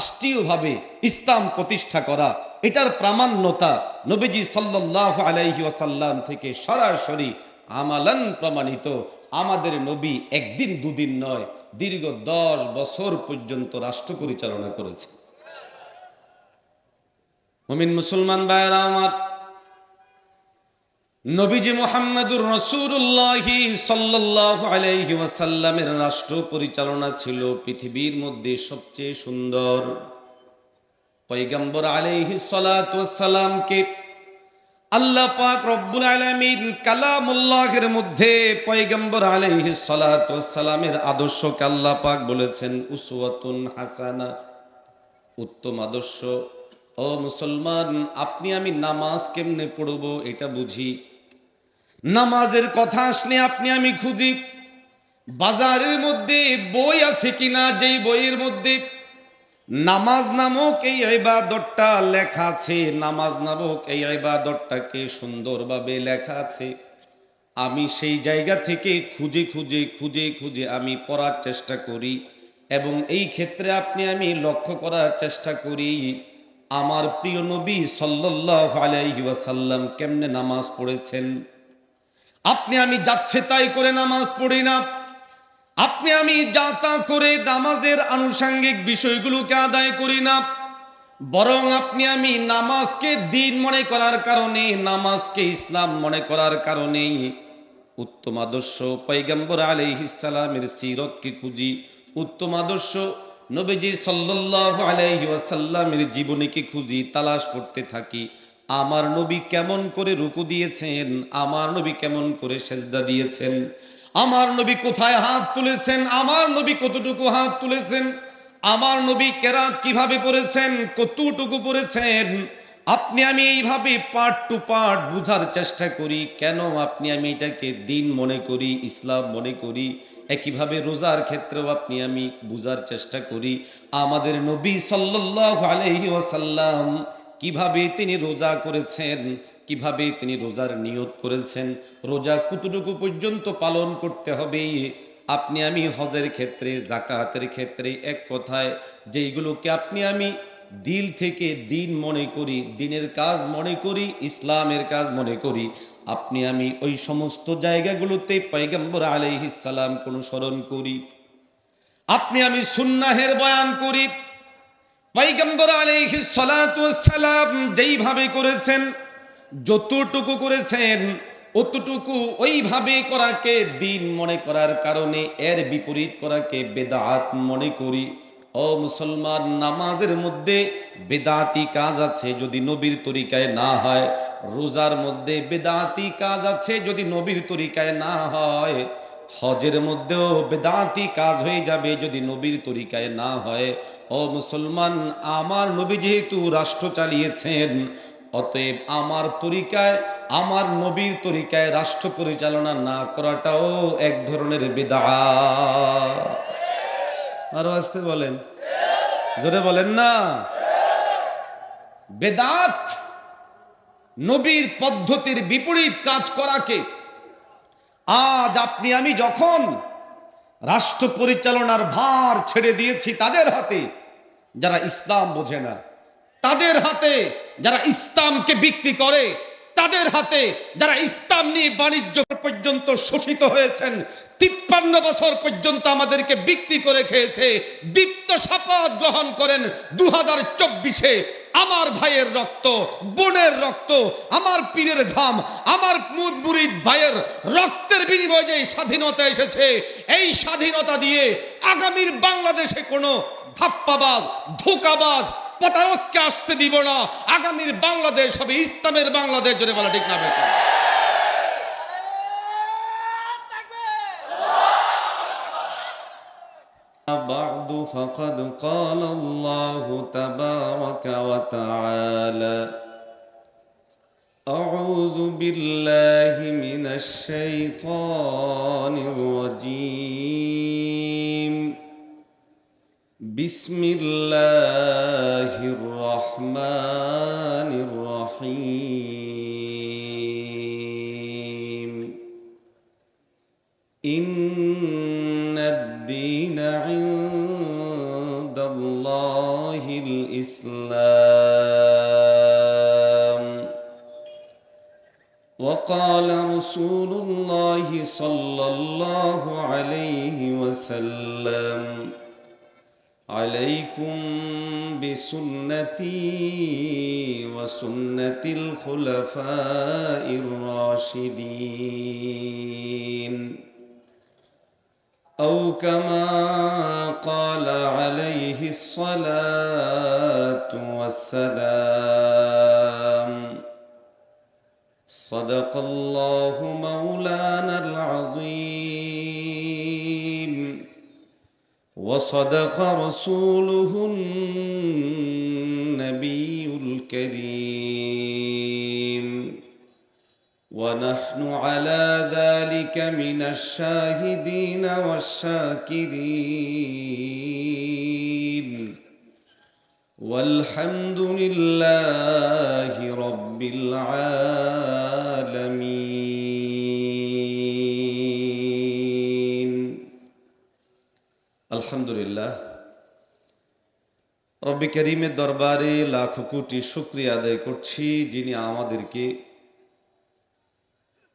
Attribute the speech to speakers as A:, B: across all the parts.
A: রাষ্ট্রীয়ভাবে ইসলাম প্রতিষ্ঠা করা, এটার প্রামাণ্যতা নবীজি সাল্লাল্লাহু আলাইহি ওয়াসাল্লাম থেকে সরাসরি আমালান প্রমাণিত। আমাদের নবী একদিন দুদিন নয়, দীর্ঘ 10 বছর পর্যন্ত রাষ্ট্র পরিচালনা করেছে। মুমিন মুসলমান ভাইরা আমার, নবীজি মুহাম্মদুর রাসূলুল্লাহ সাল্লাল্লাহু আলাইহি ওয়াসাল্লামের রাষ্ট্র পরিচালনা ছিল পৃথিবীর মধ্যে সবচেয়ে সুন্দর। পয়গম্বর আলাইহিস সালাতু ওয়াস সালামকে আল্লাহ পাক রব্বুল আলামিন কালামুল্লাহের মধ্যে পয়গম্বর আলাইহিস সালাতু ওয়াস সালামের আদর্শকে আল্লাহ পাক বলেছেন উসওয়াতুন হাসানা, উত্তম আদর্শ। ও মুসলমান, আপনি আমি নামাজ কেমনে পড়ব এটা বুঝি। নামাজের কথা আসলে আপনি আমি খুঁজি বাজারের মধ্যে বই আছে কিনা, যেই বইয়ের মধ্যে নামাজ নামক এই ইবাদতটা লেখা আছে, নামাজ নামক এই ইবাদতটাকে সুন্দরভাবে লেখা আছে, আমি সেই জায়গা থেকে খুঁজে খুঁজে খুঁজে খুঁজে আমি পড়ার চেষ্টা করি। এবং এই ক্ষেত্রে আপনি আমি লক্ষ্য করার চেষ্টা করি আমার প্রিয় নবী সাল্লাল্লাহু আলাইহি ওয়াসাল্লাম কেমনে নামাজ পড়েছেন। আপনি আমি যাচ্ছে তাই করে নামাজ পড়ি না, আপনি আমি যা তা করে নামাজের আনুষঙ্গিক বিষয়গুলোকে আদায় করি না, বরং আপনি আমি নামাজকে দ্বীন মনে করার কারণে, নামাজকে ইসলাম মনে করার কারণে উত্তম আদর্শ পয়গম্বর আলাইহিস সালামের সিরতকে খুঁজি, উত্তম আদর্শ নবীজি সাল্লাল্লাহু আলাইহি ওয়াসাল্লামের জীবনীকে খুঁজি, তালাশ করতে থাকি। আমার নবী কেমন করে রুকু দিয়েছেন, আমার নবী কেমন করে সেজদা দিয়েছেন, আমার নবী কোথায় হাত তুলেছেন, আমার নবী কতটুকু হাত তুলেছেন, আমার নবী কেরাত কিভাবে পড়েছেন, কতটুকু পড়েছেন। আপনি আমি এইভাবে পার্ট টু পার্ট বুঝার চেষ্টা করি। কেন আপনি আমি এটাকে দ্বীন মনে করি, ইসলাম মনে করি। একইভাবে রোজার ক্ষেত্রেও আপনি আমি বুঝার চেষ্টা করি আমাদের নবী সাল্লাল্লাহু আলাইহি ওয়াসাল্লাম কিভাবে তিনি রোজা করেছেন, কিভাবে তিনি রোজার নিয়ত করেছেন, রোজা কতটুকু পর্যন্ত পালন করতে হবে। আপনি আমি হজের ক্ষেত্রে, যাকাতের ক্ষেত্রে, এক কথায় যেইগুলোকে আপনি আমি দিল থেকে দিন মনে করি, দিনের কাজ মনে করি, ইসলামের কাজ মনে করি, আপনি আমি ওই সমস্ত জায়গাগুলোতে পয়গম্বর আলাইহিস সালাম অনুসরণ করি। আপনি আমি সুন্নাহের বয়ান করি, পয়গম্বর আলাইহিস সালাতু ওয়াস সালাম যেইভাবে করেছেন, যতটুকু করেছেন অতটুকু ওইভাবে করাকে দ্বীন মনে করার কারণে এর বিপরীত করাকে বেদাত মনে করি। ও মুসলমান, নামাজের মধ্যে বেদাতি কাজ আছে যদি নবীর তরিকায় না হয়, রোজার মধ্যে বেদাতি কাজ আছে যদি নবীর তরিকায় না হয়, হজের মধ্যেও বেদাতি কাজ হয়ে যাবে যদি নবীর তরিকায় না হয়। ও মুসলমান, আমার নবী যেহেতু রাষ্ট্র চালিয়েছেন, অতএব আমার তরিকায়, আমার নবীর তরিকায় রাষ্ট্র পরিচালনা না করাটাও এক ধরনের বিদআত। আরো আসতে বলেন, জোরে বলেন না। বেদাত নবীর পদ্ধতির বিপরীত কাজ করাকে। আজ আপনি আমি যখন রাষ্ট্র পরিচালনার ভার ছেড়ে দিয়েছি তাদের হাতে, যারা ইসলাম বোঝে না, তাদের হাতে যারা ইসলামকে বিক্রি করে, তাদের হাতে যারা ইসলাম নিয়ে বাণিজ্য পর্যন্ত শোষিত হয়েছেন, 53 বছর পর্যন্ত আমাদেরকে বিক্রি করে খেয়েছে। দীপ্ত শপথ গ্রহণ করেন 2024-এ আমার ভাইয়ের রক্ত, বোনের রক্ত, আমার পীরের ঘাম, আমার মুরিদ ভাইয়ের রক্তের বিনিময়ে যে স্বাধীনতা এসেছে, এই স্বাধীনতা দিয়ে আগামীর বাংলাদেশে কোনো ধাপ্পাবাজ, ধোঁকাবাজ, প্রতারককে আসতে দিব না। আগামীর বাংলাদেশ হবে ইসলামের বাংলাদেশ। জোরে বলা ঠিক না বেটা? بعد فقد قال الله تبارك وتعالى أعوذ بالله من الشيطان الرجيم بسم الله الرحمن الرحيم إن الدين عند الله الإسلام. وقال رسول الله صلى الله عليه وسلم: عليكم بسنتي وسنة الخلفاء الراشدين، أو كما قال عليه الصلاة والسلام. صدق الله مولانا العظيم، وصدق رسوله النبي الكريم، ونحن على ذلك من الشاهدين والشاكرين، والحمد لله رب العالمين. আলহামদুলিল্লাহ, রব্বি করিমের দরবারে লাখ কোটি শুকরিয়া আদায় করছি, যিনি আমাদেরকে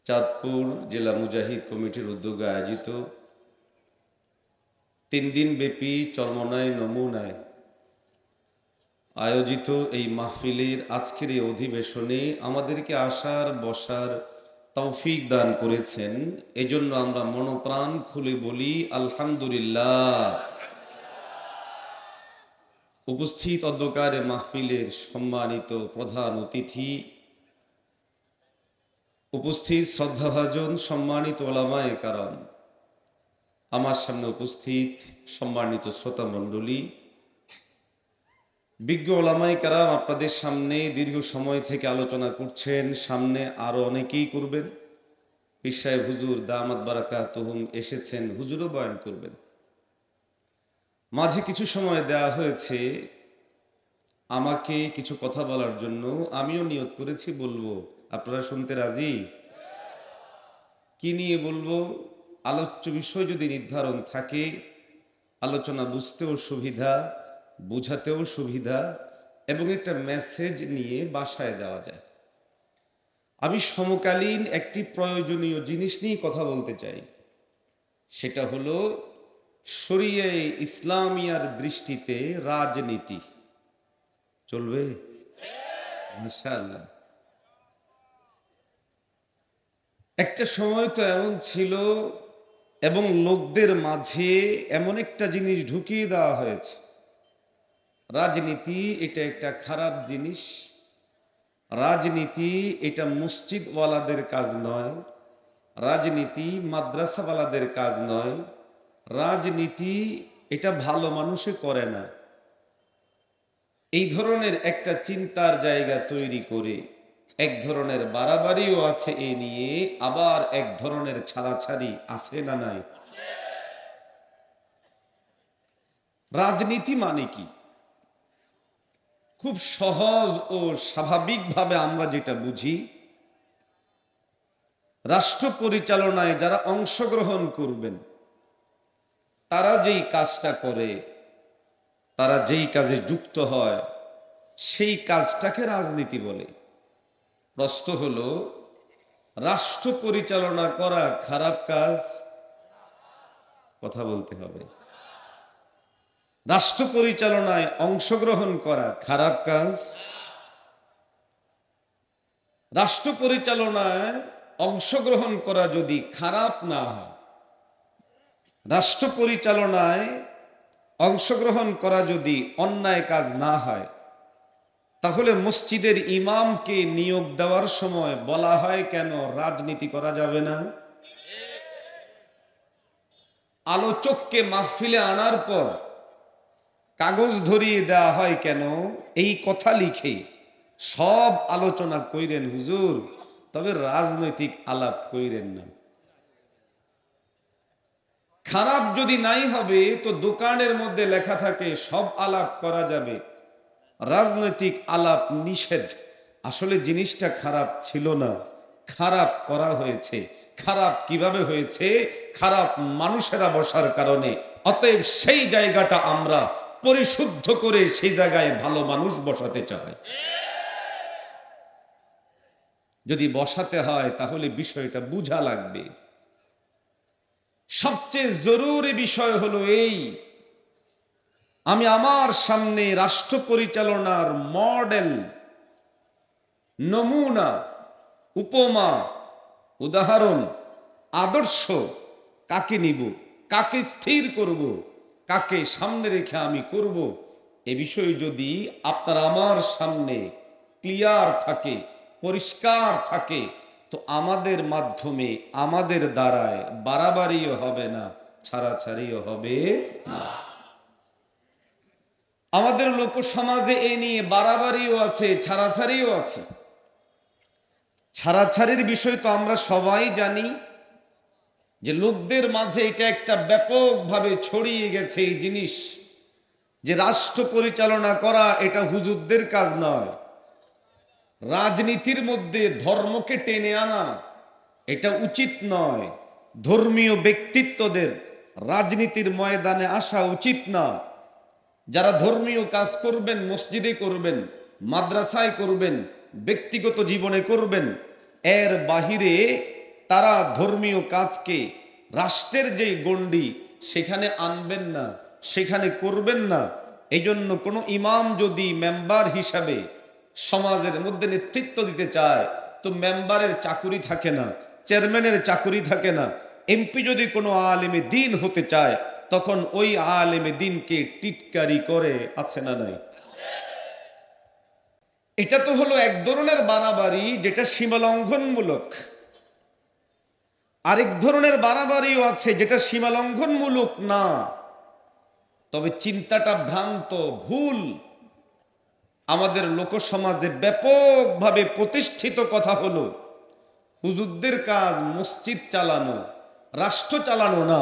A: চাঁদপুর জেলা মুজাহিদ কমিটির উদ্যোগে আয়োজিত 3 দিন ব্যাপী চরমনায় নমুনায় আয়োজিত এই মাহফিলের আজকের এই অধিবেশনে আমাদেরকে আসার বসার তৌফিক দান করেছেন। এজন্য আমরা মনপ্রাণ খুলে বলি আলহামদুলিল্লাহ। উপস্থিত অধ্যকারে মাহফিলের সম্মানিত প্রধান অতিথি, উপস্থিত শ্রদ্ধাভাজন সম্মানিত ওলামায়ে কারাম, আমার সামনে উপস্থিত সম্মানিত শ্রোতা মণ্ডলী, বিজ্ঞ ওলামায়ে কেরাম আপনাদের সামনে দীর্ঘ সময় থেকে আলোচনা করছেন, সামনে আরো অনেকেই করবেন। পীর সাহেব হুজুর দামাত বারাকাতুহুম এসেছেন, হুজুরও বয়ান করবেন। মাঝে কিছু সময় দেয়া হয়েছে আমাকে কিছু কথা বলার জন্য, আমিও নিয়ত করেছি বলবো। আপনারা শুনতে রাজি? কি নিয়ে বলবো? আলোচ্য বিষয় যদি নির্ধারণ থাকে, আলোচনা বুঝতেও সুবিধা, বুঝাতেও সুবিধা, এবং একটা মেসেজ নিয়ে বাসায় যাওয়া যায়। আমি সমকালীন একটি প্রয়োজনীয় জিনিস নিয়ে কথা বলতে চাই। সেটা হলো শরিয়া ইসলামিয়ার দৃষ্টিতে রাজনীতি চলবে ইনশাআল্লাহ। একটা সময় তো এমন ছিল, এবং লোকদের মাঝে এমন একটা জিনিস ঢুকিয়ে দেওয়া হয়েছে, রাজনীতি এটা একটা খারাপ জিনিস, রাজনীতি এটা মসজিদওয়ালাদের কাজ নয়, রাজনীতি মাদ্রাসাওয়ালাদের কাজ নয়, রাজনীতি এটা ভালো মানুষে করে না। এই ধরনের একটা চিন্তার জায়গা তৈরি করে এক ধরনের বাড়াবাড়িও আছে এ নিয়ে, আবার এক ধরনের ছাড়াছাড়ি আছে না নাই? রাজনীতি মানে কি? খুব সহজ ও স্বাভাবিকভাবে আমরা যেটা বুঝি, রাষ্ট্র পরিচালনায় যারা অংশগ্রহণ করবেন, তারা যেই কাজটা করে, তারা যেই কাজে যুক্ত হয়, সেই কাজটাকে রাজনীতি বলে। প্রশ্ন হলো, রাষ্ট্র পরিচালনা করা খারাপ কাজ? কথা বলতে হবে। রাষ্ট্র পরিচালনায় অংশগ্রহণ করা খারাপ কাজ? রাষ্ট্র পরিচালনায় অংশগ্রহণ করা যদি খারাপ না হয়, রাষ্ট্র পরিচালনায় অংশগ্রহণ করা যদি অন্যায় কাজ না হয়, তাহলে মসজিদের ইমামকে নিয়োগ দেওয়ার সময় বলা হয় কেন রাজনীতি করা যাবে না? আলোচককে মাহফিলে আনার পর কাগজ ধরিয়ে দেওয়া হয় কেন এই কথা লিখে সব আলোচনা কইরেন হুজুর, তবে রাজনৈতিক আলাপ কইরেন না। খারাপ যদি নাই হবে তো দোকানের মধ্যে লেখা থাকে সব আলাপ করা যাবে, রাজনৈতিক আলাপ নিষেধ। আসলে জিনিসটা খারাপ ছিল না, খারাপ করা হয়েছে। খারাপ কিভাবে হয়েছে? খারাপ মানুষেরা বসার কারণে। অতএব সেই জায়গাটা আমরা পরিশুদ্ধ করে সেই জায়গায় ভালো মানুষ বসাতে চায়। যদি বসাতে হয় তাহলে বিষয়টা বুঝা লাগবে। সবচেয়ে জরুরি বিষয় হলো এই, আমি আমার সামনে রাষ্ট্র পরিচালনার মডেল, নমুনা, উপমা, উদাহরণ, আদর্শ কাকে নিব, কাকে স্থির করব, কাকে সামনে রেখে আমি করব, এ বিষয়ে যদি আপনার আমার সামনে ক্লিয়ার থাকে, পরিষ্কার থাকে, তো আমাদের মাধ্যমে, আমাদের দ্বারায় বাড়াবাড়িও হবে না, ছাড়াছাড়িও হবে না। আমাদের লোক সমাজে এ নিয়ে বাড়াবাড়িও আছে, ছাড়াছাড়িও আছে। ছাড়াছাড়ির বিষয় তো আমরা সবাই জানি যে লোকদের মাঝে এটা একটা ব্যাপকভাবে ছড়িয়ে গেছে এই জিনিস, যে রাষ্ট্র পরিচালনা করা এটা হুজুরদের কাজ নয়। রাজনীতির মধ্যে ধর্মকে টেনে আনা এটা উচিত নয়। ধর্মীয় ব্যক্তিত্বদের রাজনীতির ময়দানে আসা উচিত না। যারা ধর্মীয় কাজ করবেন, মসজিদে করবেন, মাদ্রাসায় করবেন, ব্যক্তিগত জীবনে করবেন, এর বাহিরে তারা ধর্মীয় কাজকে রাষ্ট্রের যে গণ্ডি সেখানে আনবেন না, সেখানে করবেন না। এই জন্য কোনো ইমাম যদি মেম্বার হিসাবে সমাজের মধ্যে নেতৃত্ব দিতে চায়, তো মেম্বারের চাকুরি থাকে না, চেয়ারম্যানের চাকুরি থাকে না। এমপি যদি কোনো আলেমে দিন হতে চায়, তখন ওই আলেমে দিনকে টিটকারি করে, আছে না নাই? এটা তো হলো এক ধরনের বাড়াবাড়ি যেটা সীমালঙ্ঘনমূলক। আরেক ধরনের বাড়াবাড়িও আছে যেটা সীমালঙ্ঘনমূলক না, তবে চিন্তাটা ভ্রান্ত, ভুল। আমাদের লোকসমাজে ব্যাপকভাবে প্রতিষ্ঠিত কথা হলো হুজুরদের কাজ মসজিদ চালানো, রাষ্ট্র চালানো না।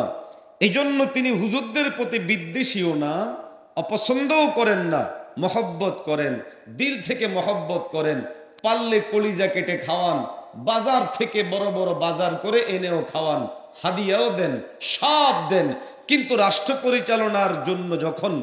A: এই জন্য তিনি হুজুরদের প্রতি বিদ্বেষীও না, অপছন্দও করেন না, মহব্বত করেন, দিল থেকে মহব্বত করেন। পারলে কলিজা কেটে খাওয়ান, বাজার থেকে বড় বড় বাজার করে এনেও খাওয়ান, হাদিয়াও দেন, সব দেন। কিন্তু রাষ্ট্র পরিচালনার জন্য যখন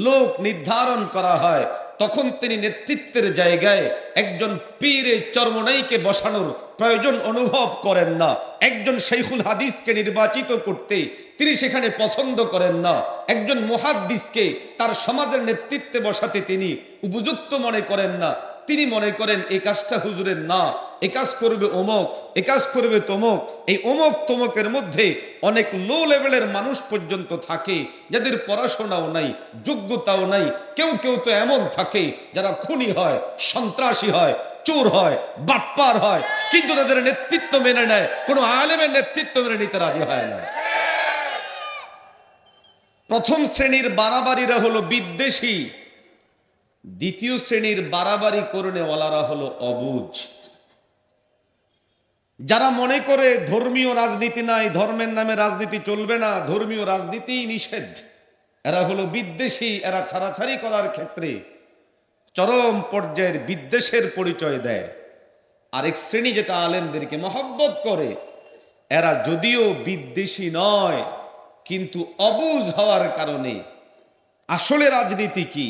A: লোক নির্ধারণ করা হয়, তখন তিনি নেতৃত্বের জায়গায় একজন পীরে চরমনাইকে বসানোর প্রয়োজন অনুভব করেন না। একজন শাইখুল হাদিসকে নির্বাচিত করতে তিনি সেখানে পছন্দ করেন না। একজন মুহাদ্দিসকে তার সমাজের নেতৃত্বে বসাতে তিনি উপযুক্ত মনে করেন না। তিনি মনে করেন এই কাজটা হুজুরের না, এ কাজ করবে অমুক, এ কাজ করবে তমুক। এই অমুক তমুকের মধ্যে অনেক লো লেভেলের মানুষ পর্যন্ত থাকে যাদের পড়াশোনাও নাই, যোগ্যতাও নাই। কেউ কেউ তো এমন থাকে যারা খুনি হয়, সন্ত্রাসী হয়, চোর হয়, বাটপার হয়, কিন্তু তাদের নেতৃত্ব মেনে নেয়, কোনো আলেমের নেতৃত্ব মেনে নিতে রাজি হয় না। প্রথম শ্রেণীর বাড়াবাড়িরা হলো বিদ্বেষী, দ্বিতীয় শ্রেণীর বাড়াবাড়ি করনেওয়ালারা হলো অবুঝ। যারা মনে করে ধর্মীয় রাজনীতি নাই, ধর্মের নামে রাজনীতি চলবে না, ধর্মীয় রাজনীতি নিষেধ, এরা হলো বিদ্বেষী। এরা ছাড়াছাড়ি করার ক্ষেত্রে চরম পর্যায়ের বিদ্বেষের পরিচয় দেয়। আরেক শ্রেণী যেটা আলেমদেরকে মহব্বত করে, এরা যদিও বিদ্বেষী নয়, কিন্তু অবুঝ হওয়ার কারণে আসলে রাজনীতি কি,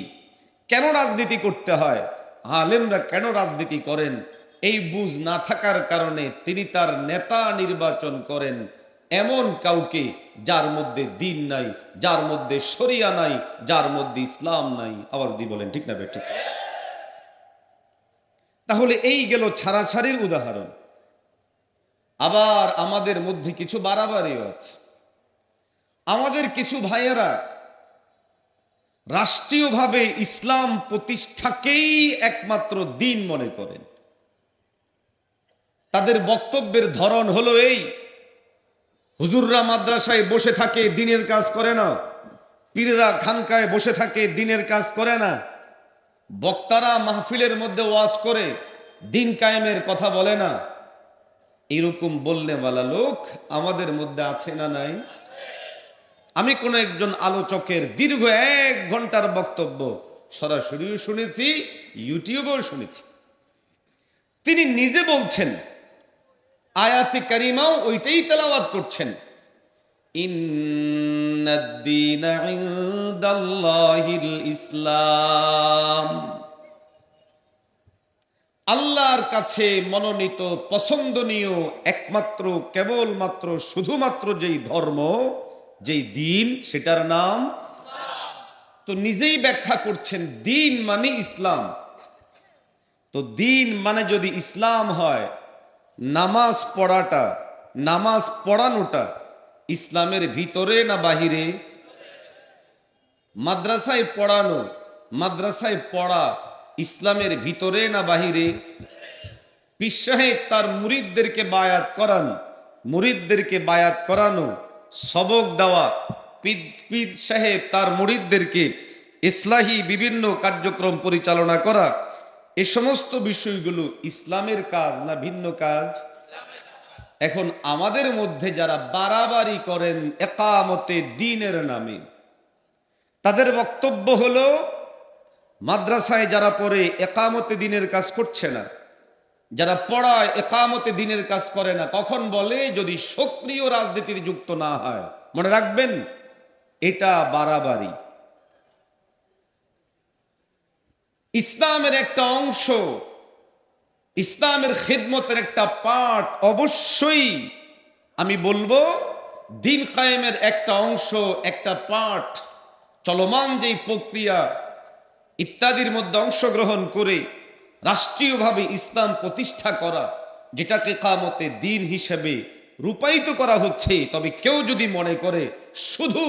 A: কেন রাজনীতি করতে হয়, আলেমরা কেন রাজনীতি করেন, এই বুঝ না থাকার কারণে তিনি তার নেতা নির্বাচন করেন এমন কাউকে যার মধ্যে দ্বীন নাই, যার মধ্যে শরিয়া নাই, যার মধ্যে ইসলাম নাই। আওয়াজ দিয়ে বলেন ঠিক না বেঠিক? তাহলে এই গেল ছাড়াছাড়ির উদাহরণ। আবার আমাদের মধ্যে কিছু বাড়াবাড়িও আছে। আমাদের কিছু ভাইয়েরা রাষ্ট্রীয়ভাবে ইসলাম প্রতিষ্ঠাকেই একমাত্র দিন মনে করেন। তাদের বক্তব্যের ধরন হলো এই, হুজুররা মাদ্রাসায় বসে থাকে, দিনের কাজ করে না, পীররা খানকায় বসে থাকে, দিনের কাজ করে না, বক্তারা মাহফিলের মধ্যে ওয়াজ করে, দিন কায়েমের কথা বলে না। এরকম বলনেওয়ালা লোক আমাদের মধ্যে আছে না নাই? আমি কোন একজন আলোচকের দীর্ঘ 1 ঘন্টার বক্তব্য সরাসরিও শুনেছি, ইউটিউবেও শুনেছি। তিনি নিজে বলছেন, আয়াতে কারিমাও ওইটাই তেলাওয়াত করছেন, ইন্নাদ-দীনা ইনদাল্লাহিল ইসলাম। আল্লাহর কাছে মনোনীত পছন্দনীয় একমাত্র কেবলমাত্র শুধুমাত্র যেই ধর্ম, যেই দিন, সেটার নাম। তো নিজেই ব্যাখ্যা করছেন দিন মানে ইসলাম। তো দিন মানে যদি ইসলাম হয়, নামাজ পড়াটা, নামাজ পড়ানোটা ইসলামের ভিতরে না বাহিরে? মাদ্রাসায় পড়ানো, মাদ্রাসায় পড়া ইসলামের ভিতরে না বাহিরে? পীর সাহেব তার মুরিদদেরকে বায়াত করান, মুরিদদেরকে বায়াত করানো, সবক দেওয়া, পীর সাহেব তার মুরিদদেরকে ইসলাহি বিভিন্ন কার্যক্রম পরিচালনা করা, এ সমস্ত বিষয়গুলো ইসলামের কাজ না ভিন্ন কাজ? এখন আমাদের মধ্যে যারা বাড়াবাড়ি করেন একামতে দ্বীনের নামে, তাদের বক্তব্য হলো মাদ্রাসায় যারা পড়ে একামতে দ্বীনের কাজ করছে না, যারা পড়ায় একামতে দ্বীনের কাজ করে না। কখন বলে? যদি সক্রিয় রাজনীতিতে যুক্ত না হয়। মনে রাখবেন, এটা বাড়াবাড়ি। ইসলামের একটা অংশ, ইসলামের খিদমতের একটা পার্ট, অবশ্যই আমি বলবো দিন কায়েমের একটা অংশ, একটা পার্ট, চলমান যেই প্রক্রিয়া ইত্যাদির মধ্যে অংশগ্রহণ করে রাষ্ট্রীয়ভাবে ইসলাম প্রতিষ্ঠা করা, যেটাকে ইকামতে দ্বীন হিসেবে রূপায়িত করা হচ্ছে। তবে কেউ যদি মনে করে শুধু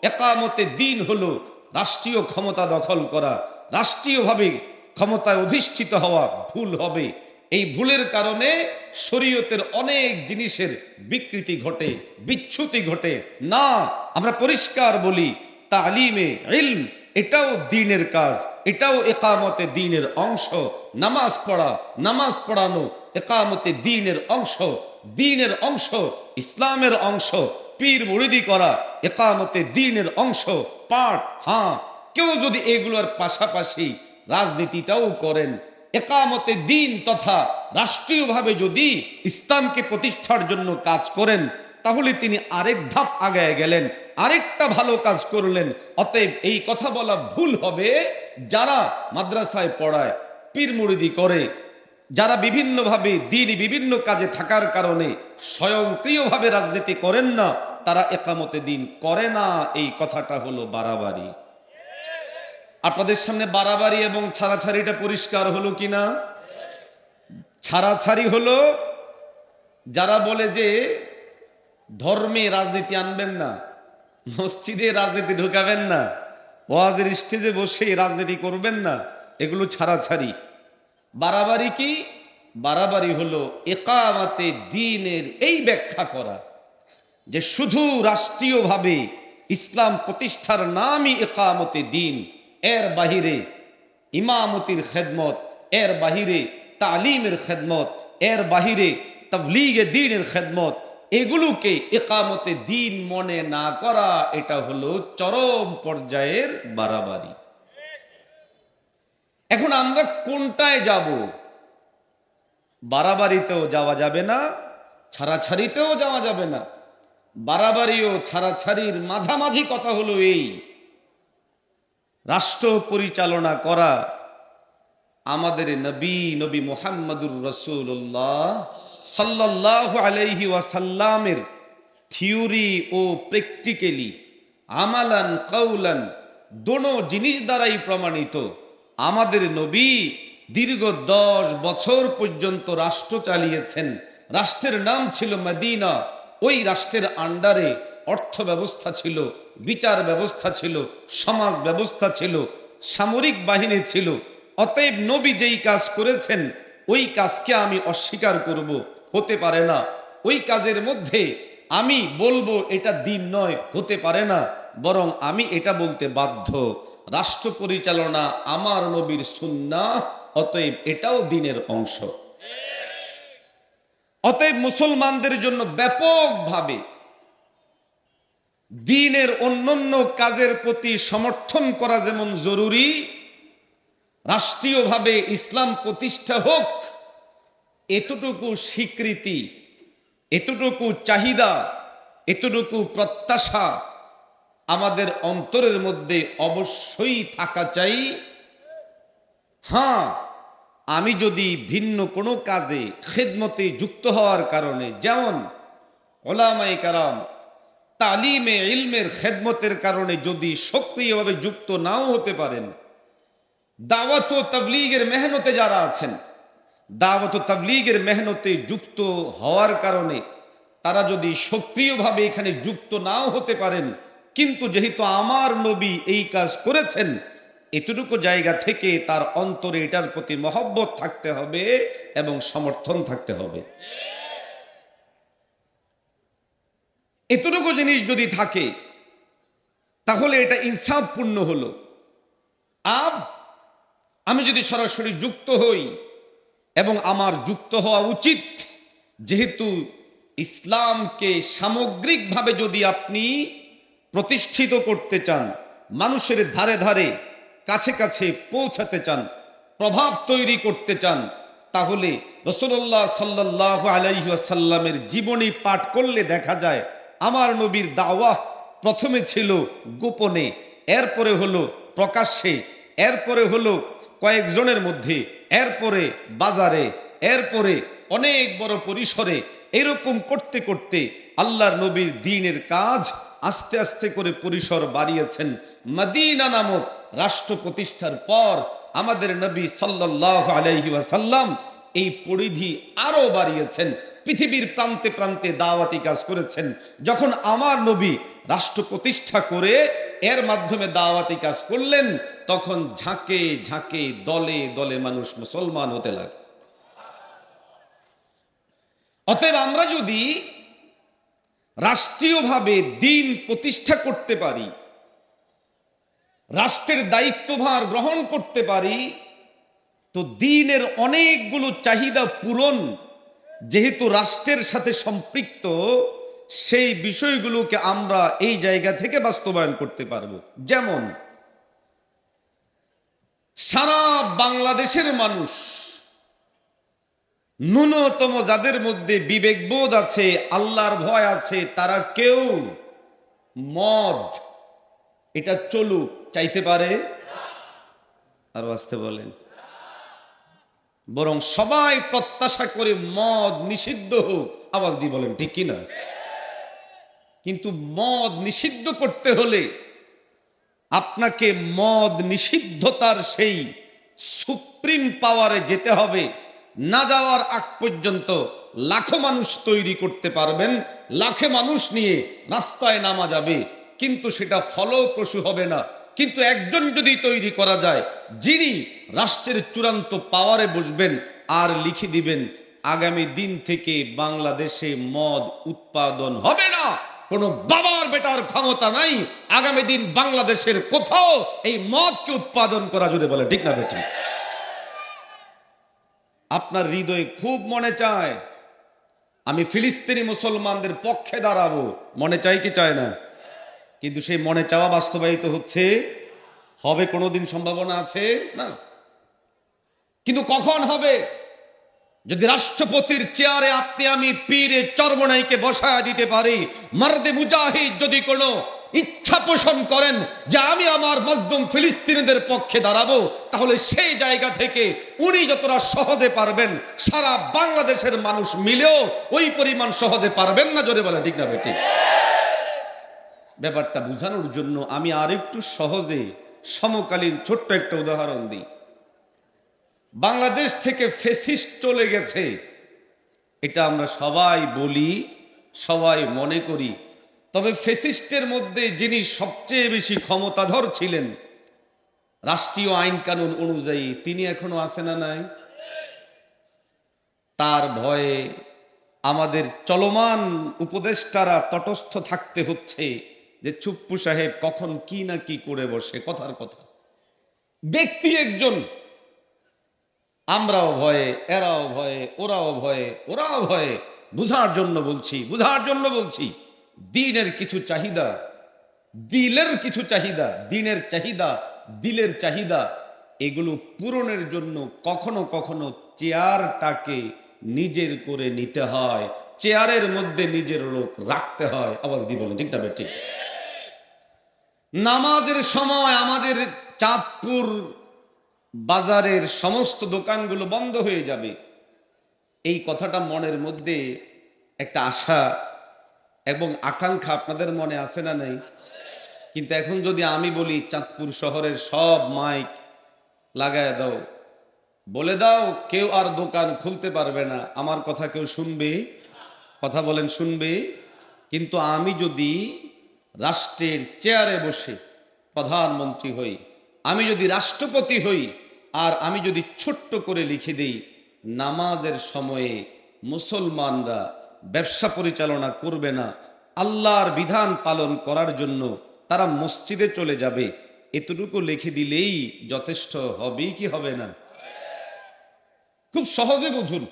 A: ইকামতে দ্বীন হলো রাষ্ট্রীয় ক্ষমতা দখল করা, রাষ্ট্রীয়ভাবে ক্ষমতায় অধিষ্ঠিত হওয়া, ভুল হবে। এই ভুলের কারণে শরীয়তের অনেক জিনিসের বিকৃতি ঘটে, বিচ্যুতি ঘটে। না, আমরা পরিষ্কার বলি, তালিমে ইলম এটাও দ্বীনের কাজ, এটাও ইকামতে দ্বীনের অংশ। নামাজ পড়া, নামাজ পড়ানো ইকামতে দ্বীনের অংশ, দ্বীনের অংশ, ইসলামের অংশ। পীর মুরিদি করা ইকামতে দ্বীনের অংশ, পাঠ। হ্যাঁ, কেউ যদি এগুলোর পাশাপাশি রাজনীতিটাও করেন, একামতে দ্বীন তথা রাষ্ট্রীয়ভাবে যদি ইসলামকে প্রতিষ্ঠার জন্য কাজ করেন, তাহলে তিনি আরেক ধাপ আগায় গেলেন, আরেকটা ভালো কাজ করলেন। অতএব এই কথা বলা ভুল হবে, যারা মাদ্রাসায় পড়ায়, পীর মুরিদি করে, যারা বিভিন্নভাবে দ্বীনি বিভিন্ন কাজে থাকার কারণে স্বয়ংক্রিয়ভাবে রাজনীতি করেন না, তারা একামতে দ্বীন করে না। এই কথাটা হলো বাড়াবাড়ি। আপনাদের সামনে বাড়াবাড়ি এবং ছাড়াছাড়িটা পরিষ্কার হলো কিনা? ছাড়াছাড়ি হলো যারা বলে যে ধর্মে রাজনীতি আনবেন না, মসজিদে রাজনীতি ঢুকাবেন না, ওয়াজের স্টেজে বসে রাজনীতি করবেন না, এগুলো ছাড়াছাড়ি। বাড়াবাড়ি কি? বাড়াবাড়ি হলো ইকামতে দ্বীনের এই ব্যাখ্যা করা যে শুধু রাষ্ট্রীয়ভাবে ইসলাম প্রতিষ্ঠার নামই ইকামতে দ্বীন, এর বাহিরে ইমামতির খেদমত, এর বাহিরে তালিমের খেদমত, এর বাহিরে তাবলীগে দ্বীনের খেদমত, এগুলোকে ইকামতে দ্বীন মনে না করা, এটা হলো চরম পর্যায়ের বাড়াবাড়ি। এখন আমরা কোনটায় যাব? বাড়াবাড়িতেও যাওয়া যাবে না, ছাড়াছাড়িতেও যাওয়া যাবে না। বাড়াবাড়ি ও ছাড়াছাড়ির মাঝামাঝি কথা হলো এই, রাষ্ট্র পরিচালনা করা আমাদের নবী মুহাম্মদুর রাসূলুল্লাহ সাল্লাল্লাহু আলাইহি ওয়াসাল্লামের থিওরি ও প্র্যাকটিক্যালি, আমালান কাউলান, দোনো জিনিস দ্বারাই প্রমাণিত। আমাদের নবী দীর্ঘ 10 বছর পর্যন্ত রাষ্ট্র চালিয়েছেন। রাষ্ট্রের নাম ছিল মদিনা। ওই রাষ্ট্রের আন্ডারে অর্থ ব্যবস্থা ছিল, বিচার ব্যবস্থা ছিল, সমাজ ব্যবস্থা ছিল, সামরিক বাহিনী ছিল। অতএব নবী যেই কাজ করেছেন, ওই কাজকে আমি অস্বীকার করব, হতে পারে না। ওই কাজের মধ্যে আমি বলবো এটা দ্বীন নয়, হতে পারে না। বরং আমি এটা বলতে বাধ্য, রাষ্ট্র পরিচালনা আমার নবীর সুন্নাহ, অতএব এটাও দ্বীনের অংশ। অতএব মুসলমানদের জন্য ব্যাপকভাবে দ্বীনের অন্যান্য কাজের প্রতি সমর্থন করা যেমন জরুরি, রাষ্ট্রীয়ভাবে ইসলাম প্রতিষ্ঠা হোক, এতটুকু স্বীকৃতি, এতটুকু চাহিদা এতটুকু প্রত্যাশা আমাদের অন্তরের মধ্যে অবশ্যই থাকা চাই। হ্যাঁ, আমি যদি ভিন্ন কোনো কাজে খেদমতে যুক্ত হওয়ার কারণে, যেমন ওলামায়ে কেরাম তালিমে ইলমের খেদমতের কারণে যদি সক্রিয়ভাবে যুক্ত নাও হতে পারেন, দাওয়াত ও তাবলীগের মেহনতে যারা আছেন, দাওয়াত ও তাবলীগের মেহনতে যুক্ত হওয়ার কারণে তারা যদি সক্রিয়ভাবে এখানে যুক্ত নাও হতে পারেন, কিন্তু যেহেতু আমার নবী এই কাজ করেছেন, এতটুকু জায়গা থেকে তার অন্তরে এটার প্রতি মহব্বত থাকতে হবে এবং সমর্থন থাকতে হবে। এতটুকু জিনিস যদি থাকে তাহলে এটা ইনসাফপূর্ণ হলো। আমি যদি সরাসরি যুক্ত হই, এবং আমার যুক্ত হওয়া উচিত, যেহেতু ইসলামকে সামগ্রিকভাবে যদি আপনি প্রতিষ্ঠিত করতে চান, মানুষের ধারে ধারে কাছে কাছে পৌঁছাতে চান, প্রভাব তৈরি করতে চান, তাহলে রাসূলুল্লাহ সাল্লাল্লাহু আলাইহি ওয়াসাল্লামের জীবনী পাঠ করলে দেখা যায় আমার নবীর দাওয়াহ প্রথমে ছিল গোপনে, এরপরে হলো প্রকাশ্যে, এরপরে হলো কয়েকজনের মধ্যে, এরপরে বাজারে, এরপরে অনেক বড় পরিসরে। এরকম করতে করতে আল্লাহর নবীর দ্বীনের কাজ আস্তে আস্তে করে পরিসর বাড়িয়েছেন। মদিনা নামক রাষ্ট্র প্রতিষ্ঠার পর আমাদের নবী সাল্লাল্লাহু আলাইহি ওয়াসাল্লাম এই পরিধি আরো বাড়িয়েছেন, পৃথিবীর প্রান্তে প্রান্তে দাওয়াতি কাজ করেছেন। যখন আমার নবী রাষ্ট্র প্রতিষ্ঠা করে এর মাধ্যমে দাওয়াতি কাজ করলেন, তখন ঝাঁকে ঝাঁকে দলে দলে মানুষ মুসলমান হতে লাগে। অতএব আমরা যদি রাষ্ট্রীয়ভাবে দ্বীন প্রতিষ্ঠা করতে পারি, রাষ্ট্রের দায়িত্বভার গ্রহণ করতে পারি, তো দ্বীনের অনেকগুলো চাহিদা পূরণ, যেহেতু রাষ্ট্রের সাথে সম্পৃক্ত, সেই বিষয়গুলোকে আমরা এই জায়গা থেকে বাস্তবায়ন করতে পারব। যেমন সারা বাংলাদেশের মানুষ, ন্যূনতম যাদের মধ্যে বিবেকবোধ আছে, আল্লাহর ভয় আছে, তারা কেউ মদ এটা চলুক চাইতে পারে? আর আসতে বলেন। বরং সবাই প্রত্যাশা করে মদ নিষিদ্ধ হোক। আওয়াজ দিয়ে বলেন ঠিক কিনা? কিন্তু মদ নিষিদ্ধ করতে হলে আপনাকে মদ নিষিদ্ধতার সেই সুপ্রিম পাওয়ারে যেতে হবে। না যাওয়ার আগ পর্যন্ত লাখো মানুষ তৈরি করতে পারবেন, লাখে মানুষ নিয়ে রাস্তায় নামা যাবে, কিন্তু সেটা ফলপ্রসূ হবে না। কিন্তু একজন যদি তৈরি করা যায়, যিনি রাষ্ট্রের চূড়ান্ত পাওয়ারে বসবেন আর লিখে দিবেন আগামী দিন থেকে বাংলাদেশে মদ উৎপাদন হবে না, কোনো বাবার বেটার ক্ষমতা নাই আগামী দিন বাংলাদেশের কোথাও এই মদকে উৎপাদন করা, জুড়ে বলে ঠিক না বেটি? আপনার হৃদয়ে খুব মনে চায় আমি ফিলিস্তিনি মুসলমানদের পক্ষে দাঁড়াবো, মনে চাই কি চায় না? কিন্তু সেই মনে চাওয়া বাস্তবায়িত হচ্ছে? হবে কোনোদিন সম্ভাবনা আছে না? কিন্তু কখন হবে? যদি রাষ্ট্রপতির চেয়ারে আপনি আমি পীরে চরমনাইকে বসায় দিতে পারি, মারদে মুজাহিদ যদি কোনো ইচ্ছা পোষণ করেন যে আমি আমার মজলুম ফিলিস্তিনিদের পক্ষে দাঁড়াবো, তাহলে সেই জায়গা থেকে উনি যতটা সহজে পারবেন, সারা বাংলাদেশের মানুষ মিলেও ওই পরিমাণ সহজে পারবেন না। জোরে বলে ঠিক না বেঠিক? ব্যাপারটা বোঝানোর জন্য আমি আরেকটু সহজে সমকালীন ছোট্ট একটা উদাহরণ দিই। বাংলাদেশ থেকে ফ্যাসিস্ট চলে গেছে, এটা আমরা সবাই বলি, সবাই মনে করি। তবে ফ্যাসিস্টের মধ্যে যিনি সবচেয়ে বেশি ক্ষমতাধর ছিলেন রাষ্ট্রীয় আইন কানুন অনুযায়ী, তিনি এখনো আছেন না নাই? তার ভয়ে আমাদের চলমান উপদেষ্টারা তটস্থ থাকতে হচ্ছে যে চুপ্পু সাহেব কখন কি না কি করে বসে, কথার কথা। ব্যক্তি একজন, আমরাও ভয়ে, এরাও ভয়ে, ওরাও ভয়ে, ওরাও ভয়ে। বুঝার জন্য বলছি, বুঝার জন্য বলছি। দিনের কিছু চাহিদা, দিলের কিছু চাহিদা, দিনের চাহিদা, দিলের চাহিদা, এগুলো পূরণের জন্য কখনো কখনো চেয়ারটাকে নিজের করে নিতে হয়, চেয়ারের মধ্যে নিজের লোক রাখতে হয়। আওয়াজ দিয়ে বলেন ঠিক না ঠিক? নামাজের সময় আমাদের চাঁদপুর বাজারের সমস্ত দোকানগুলো বন্ধ হয়ে যাবে, এই কথাটা মনের মধ্যে একটা আশা এবং আকাঙ্ক্ষা আপনাদের মনে আছে না নাই? কিন্তু এখন যদি আমি বলি চাঁদপুর শহরের সব মাইক লাগায় দাও, বলে দাও কেউ আর দোকান খুলতে পারবে না, আমার কথা কেউ শুনবে? কথা বলেন, শুনবে? কিন্তু আমি যদি রাষ্ট্রের চেয়ারে বসে প্রধানমন্ত্রী হই, আমি যদি রাষ্ট্রপতি হই, আর আমি যদি ছোট্ট করে লিখে দেই নামাজের সময়ে মুসলমানরা ব্যবসা পরিচালনা করবে না, আল্লাহর বিধান পালন করার জন্য তারা মসজিদে চলে যাবে, এতটুকু লিখে দিলেই যথেষ্ট হবে কি হবে না? খুব সহজে বুঝুন।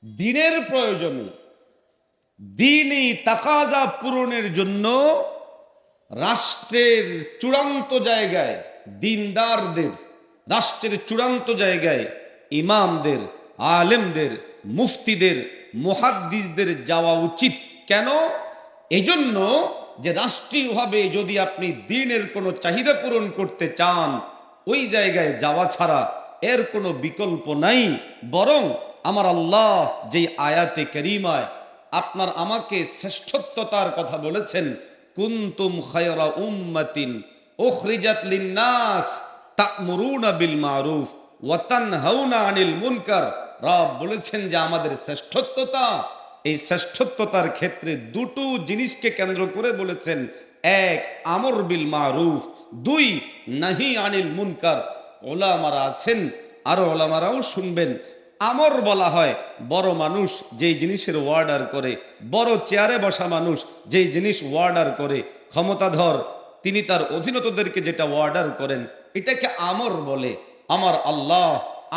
A: দিনের প্রয়োজনে, দিনই তাকাজা পূরণের জন্য রাষ্ট্রের চূড়ান্ত জায়গায় দিনদারদের, রাষ্ট্রের চূড়ান্ত জায়গায় ইমামদের, আলেমদের, মুফতিদের, মুহাদ্দিসদের যাওয়া উচিত। কেন? এজন্য যে রাষ্ট্রীয়ভাবে যদি আপনি দিনের কোনো চাহিদা পূরণ করতে চান, ওই জায়গায় যাওয়া ছাড়া এর কোনো বিকল্প নাই। বরং আমার আল্লাহ যেই আয়াতে কারিমায় আপনার আমাকে শ্রেষ্ঠত্বতার কথা বলেছেন, কুনতুম খায়রা উম্মাতিন উখরিজাত লিন্নাস তা'মুরুনা বিল মারুফ ওয়া তানহাউনা আনিল মুনকার, রব বলেছেন যে আমাদের শ্রেষ্ঠত্বতা, এই শ্রেষ্ঠত্বতার ক্ষেত্রে দুটো জিনিসকে কেন্দ্র করে বলেছেন। এক, আমর বিল মারুফ, দুই, নাহি আনিল মুনকার। ওলামারা আছেন, আরো ওলামারাও শুনবেন। আমর বলা হয় বড় মানুষ যেই জিনিসের অর্ডার করে, বড় চেয়ারে বসা মানুষ যেই জিনিস অর্ডার করে, ক্ষমতাধর তিনি তার অধীনতদেরকে যেটা অর্ডার করেন, এটাকে আমর বলে। আমার আল্লাহ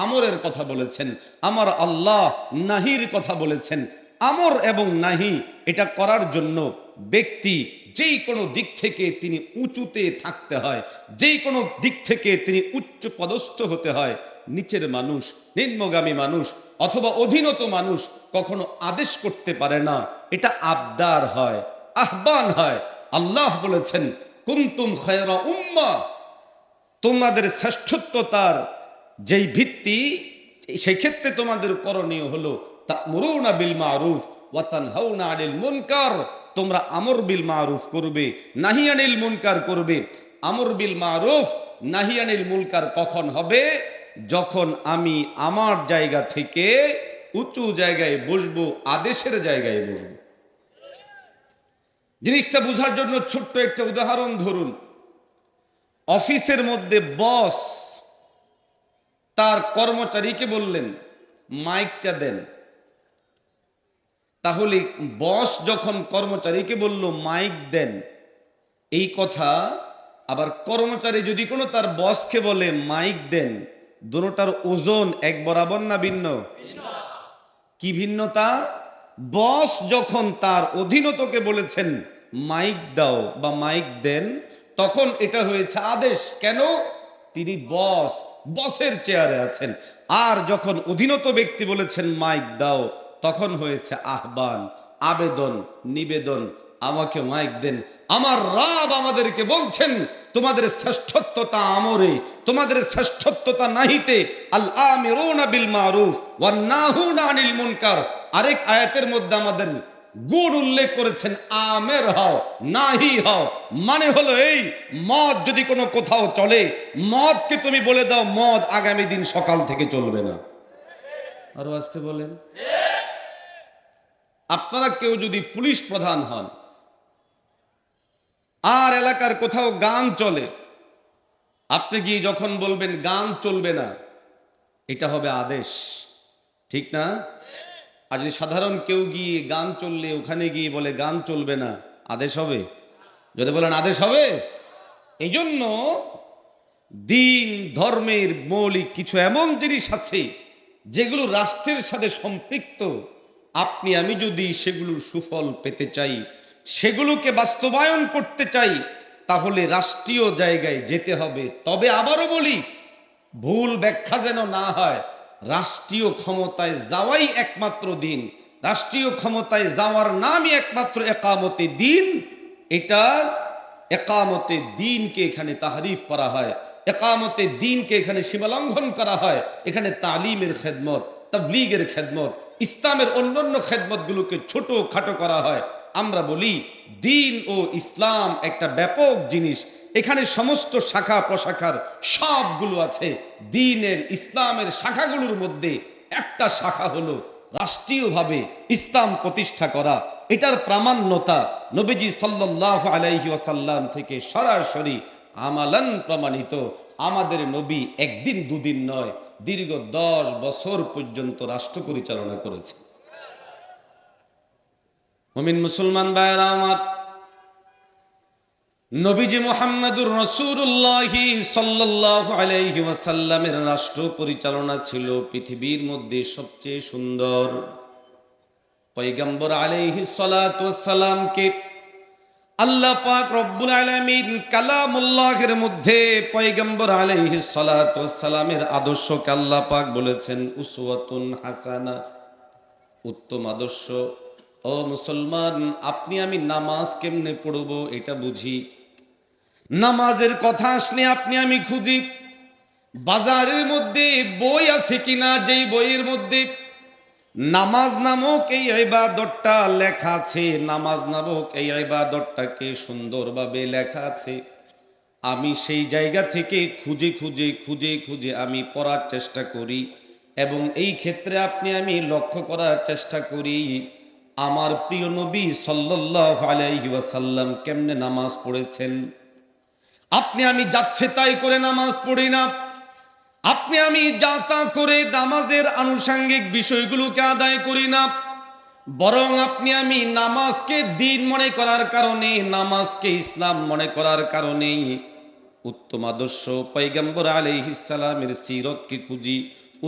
A: আমরের কথা বলেছেন, আমার আল্লাহ নাহির কথা বলেছেন। আমর এবং নাহি এটা করার জন্য ব্যক্তি যেই কোনো দিক থেকে তিনি উঁচুতে থাকতে হয়, যেই কোনো দিক থেকে তিনি উচ্চ পদস্থ হতে হয়। নিচের মানুষ, নিম্নগামী মানুষ অথবা অধীনত মানুষ কখনো আদেশ করতে পারে না, এটা আবদার হয়, আহ্বান হয়। আল্লাহ বলেছেন কুনতুম খায়রা উম্মাহ, তোমাদের শ্রেষ্ঠত্বতার যেই ভিত্তি, সেই ক্ষেত্রে তোমাদের করণীয় হলো তা'মুরুনা বিল মারুফ ওয়া তানহাউনা আনিল মুনকার, তোমরা আমর বিল মারুফ করবে, নাহি আনিল মুনকার করবে। আমর বিল মারুফ, নাহি আনিল মুনকার কখন হবে? যখন আমি আমার জায়গা থেকে উঁচু জায়গায় বসবো, আদেশের জায়গায় বসবো। জিনিসটা বোঝার জন্য ছোট্ট একটা উদাহরণ ধরুন। অফিসের মধ্যে বস তার কর্মচারীকে বললেন মাইকটা দেন। তাহলে বস যখন কর্মচারীকে বলল মাইক দেন, এই কথা আবার কর্মচারী যদি কোনো তার বসকে বলে মাইক দেন, দুটোটার ওজন এক বরাবর না ভিন্ন? কি ভিন্নতা? বস যখন তার অধীনতকে বলেছেন মাইক দাও বা মাইক দেন, তখন এটা হয়েছে আদেশ। কেন? তিনি বস, বসের চেয়ারে আছেন। আর যখন অধীনত ব্যক্তি বলেছেন মাইক দাও, তখন হয়েছে আহ্বান, আবেদন, নিবেদন, আমাকে মাইক দেন। আমার রব আমাদেরকে বলছেন তোমাদের শ্রেষ্ঠত্বতা আমরে, তোমাদের শ্রেষ্ঠত্বতা নাহিতে। আল আমিরুনা বিল মারুফ ওয়ান নাহুনা আনিল মুনকার। আরেক আয়াতের মধ্যে আমাদের গুণ উল্লেখ করেছেন, আমের হও, নাহি হও। মানে হলো এই, মদ যদি কোনো কোথাও চলে, মদকে তুমি বলে দাও মদ আগামী দিন সকাল থেকে চলবে না। আরো আসতে বলেন। আপনারা কেউ যদি পুলিশ প্রধান হন, আর এলাকার কোথাও গান চলে, আপনি গিয়ে যখন বলবেন গান চলবে না, এটা হবে আদেশ, ঠিক না? আর যদি সাধারণ কেউ গিয়ে গান চললে ওখানে গিয়ে বলে গান চলবে না, আদেশ হবে? যদি বলেন আদেশ হবে? এই জন্য দিন ধর্মের মৌলিক কিছু এমন জিনিস আছে যেগুলো রাষ্ট্রের সাথে সম্পৃক্ত। আপনি আমি যদি সেগুলোর সুফল পেতে চাই, সেগুলোকে বাস্তবায়ন করতে চাই, তাহলে রাষ্ট্রীয় জায়গায় যেতে হবে। তবে আবারও বলি, ভুল ব্যাখ্যা যেন না হয়, রাষ্ট্রীয় ক্ষমতায় যাওয়াই একমাত্র দিন, রাষ্ট্রীয় ক্ষমতায় যাওয়ার নামই একমাত্র একামতে দিন। এটা একামতে দিনকে এখানে তাহরিফ করা হয়, একামতে দিনকে এখানে সীমালঙ্ঘন করা হয়। এখানে তালিমের খেদমত, তাবলীগের খেদমত, ইসলামের অন্যান্য খেদমতগুলোকে ছোট খাটো করা হয়। আমরা বলি দিন ও ইসলাম একটা ব্যাপক জিনিস, এখানে সমস্ত শাখা প্রশাখার সবগুলো আছে। দিনের ইসলামের শাখাগুলোর মধ্যে একটা শাখা হলো রাষ্ট্রীয়ভাবে ইসলাম প্রতিষ্ঠা করা। এটার প্রামাণ্যতা নবীজি সাল্লাল্লাহু আলাইহি ওয়াসাল্লাম থেকে সরাসরি আমালান প্রমাণিত। আমাদের নবী একদিন দুদিন নয়, দীর্ঘ 10 বছর পর্যন্ত রাষ্ট্র পরিচালনা করেছে। মুমিন মুসলমান ভাইরা আমার, নবীজি মুহাম্মদুর রাসূলুল্লাহ সাল্লাল্লাহু আলাইহি ওয়াসাল্লামের রাষ্ট্র পরিচালনা ছিল পৃথিবীর মধ্যে সবচেয়ে সুন্দর। পয়গম্বর আলাইহিস সালাতু ওয়াস সালামকে আল্লাহ পাক রব্বুল আলামিন কালামুল্লাহের মধ্যে পয়গম্বর আলাইহিস সালাতু ওয়াস সালামের আদর্শকে আল্লাহ পাক বলেছেন উসওয়াতুন হাসানা, উত্তম আদর্শ। ও মুসলমান, আপনি আমি নামাজ কেমনে পড়ব এটা বুঝি। নামাজের কথা আসলে আপনি আমি খুঁজি বাজারের মধ্যে বই আছে কিনা, যেই বইয়ের মধ্যে নামাজ নামক এই ইবাদতটা লেখা আছে, নামাজ নামক এই ইবাদতটাকে সুন্দরভাবে লেখা আছে, আমি সেই জায়গা থেকে খুঁজে খুঁজে খুঁজে খুঁজে আমি পড়ার চেষ্টা করি। এবং এই ক্ষেত্রে আপনি আমি লক্ষ্য করার চেষ্টা করি আমার প্রিয় নবী সাল্লাল্লাহু আলাইহি ওয়াসাল্লাম কেমনে নামাজ পড়েছেন। আপনি আমি যাচ্ছে তাই করে নামাজ পড়ি না, আপনি আমি যা তা করে নামাজের আনুষঙ্গিক বিষয়গুলোকে আদায় করি না, বরং আপনি আমি নামাজকে দিন মনে করার কারণে, নামাজকে ইসলাম মনে করার কারণে উত্তম আদর্শ পয়গম্বর আলাইহিস সালামের সিরতকে খুঁজি,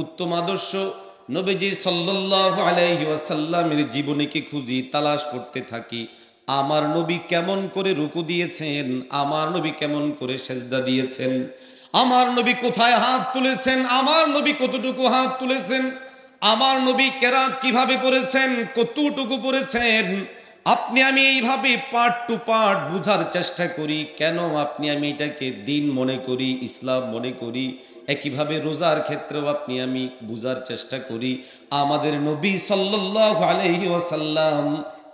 A: উত্তম আদর্শ নবীজি সাল্লাল্লাহু আলাইহি ওয়াসাল্লামের জীবনীকে খুঁজি, তালাশ করতে থাকি। আমার নবী কেমন করে রুকু দিয়েছেন, আমার নবী কেমন করে সেজদা দিয়েছেন, আমার নবী কোথায় হাত তুলেছেন, আমার নবী কতটুকু হাত তুলেছেন, আমার নবী কেরাত কিভাবে পড়েছেন, কতটুকু পড়েছেন। আপনি আমি এইভাবে পার্ট টু পার্ট বুঝার চেষ্টা করি। কেন আপনি আমি এটাকে দিন মনে করি, ইসলাম মনে করি। একইভাবে রোজার ক্ষেত্রেও আপনি আমি বুঝার চেষ্টা করি আমাদের নবী সাল্লাল্লাহু আলাইহি ওয়াসাল্লাম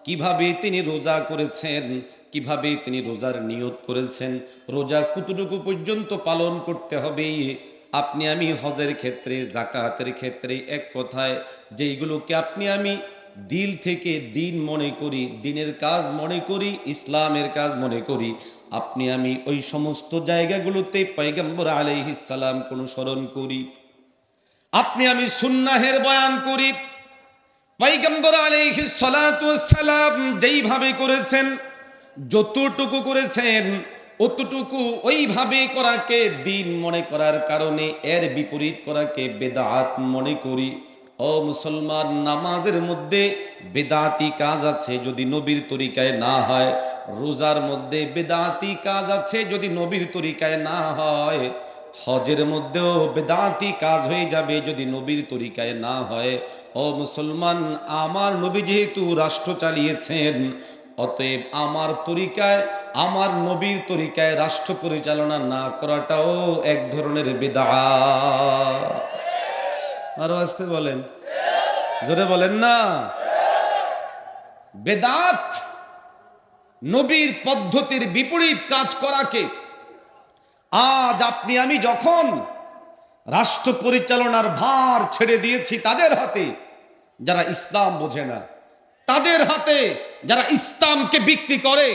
A: কিভাবে তিনি রোজা করেছেন, কিভাবে তিনি রোজার নিয়ত করেছেন, রোজা কতটুকু পর্যন্ত পালন করতে হবে। আপনি আমি হজের ক্ষেত্রে, যাকাতের ক্ষেত্রে, এক কথায় যেইগুলোকে আপনি আমি দিল থেকে দিন মনে করি, দিনের কাজ মনে করি, ইসলামের কাজ মনে করি, আপনি আমি ওই সমস্ত জায়গাগুলোতে পয়গম্বর আলাইহিস সালাম অনুসরণ করি। আপনি আমি সুন্নাহের বয়ান করি, পয়গম্বর আলাইহিস সালাতু ওয়াস সালাম যেইভাবে করেছেন, যতটুকু করেছেন অতটুকু ওইভাবে করাকে দিন মনে করার কারণে এর বিপরীত করাকে বেদাত মনে করি। ও মুসলমান, নামাজের মধ্যে বেদাতি কাজ আছে যদি নবীর তরিকায় না হয়, রোজার মধ্যে বেদাতি কাজ আছে যদি নবীর তরিকায় না হয়, হজের মধ্যেও বেদাতি কাজ হয়ে যাবে যদি নবীর তরিকায় না হয়। ও মুসলমান, আমার নবী যেহেতু রাষ্ট্র চালিয়েছেন, অতএব আমার তরিকায়, আমার নবীর তরিকায় রাষ্ট্র পরিচালনা না করাটাও এক ধরনের বিদআত। আরো আসতে বলেন, জোরে বলেন না। বেদাত নবীর পদ্ধতির বিপরীত কাজ করাকে। আজ আপনি আমি যখন রাষ্ট্র পরিচালনার ভার ছেড়ে দিয়েছি তাদের হাতে, যারা ইসলাম বোঝে না, তাদের হাতে যারা ইসলামকে বিক্রি করে,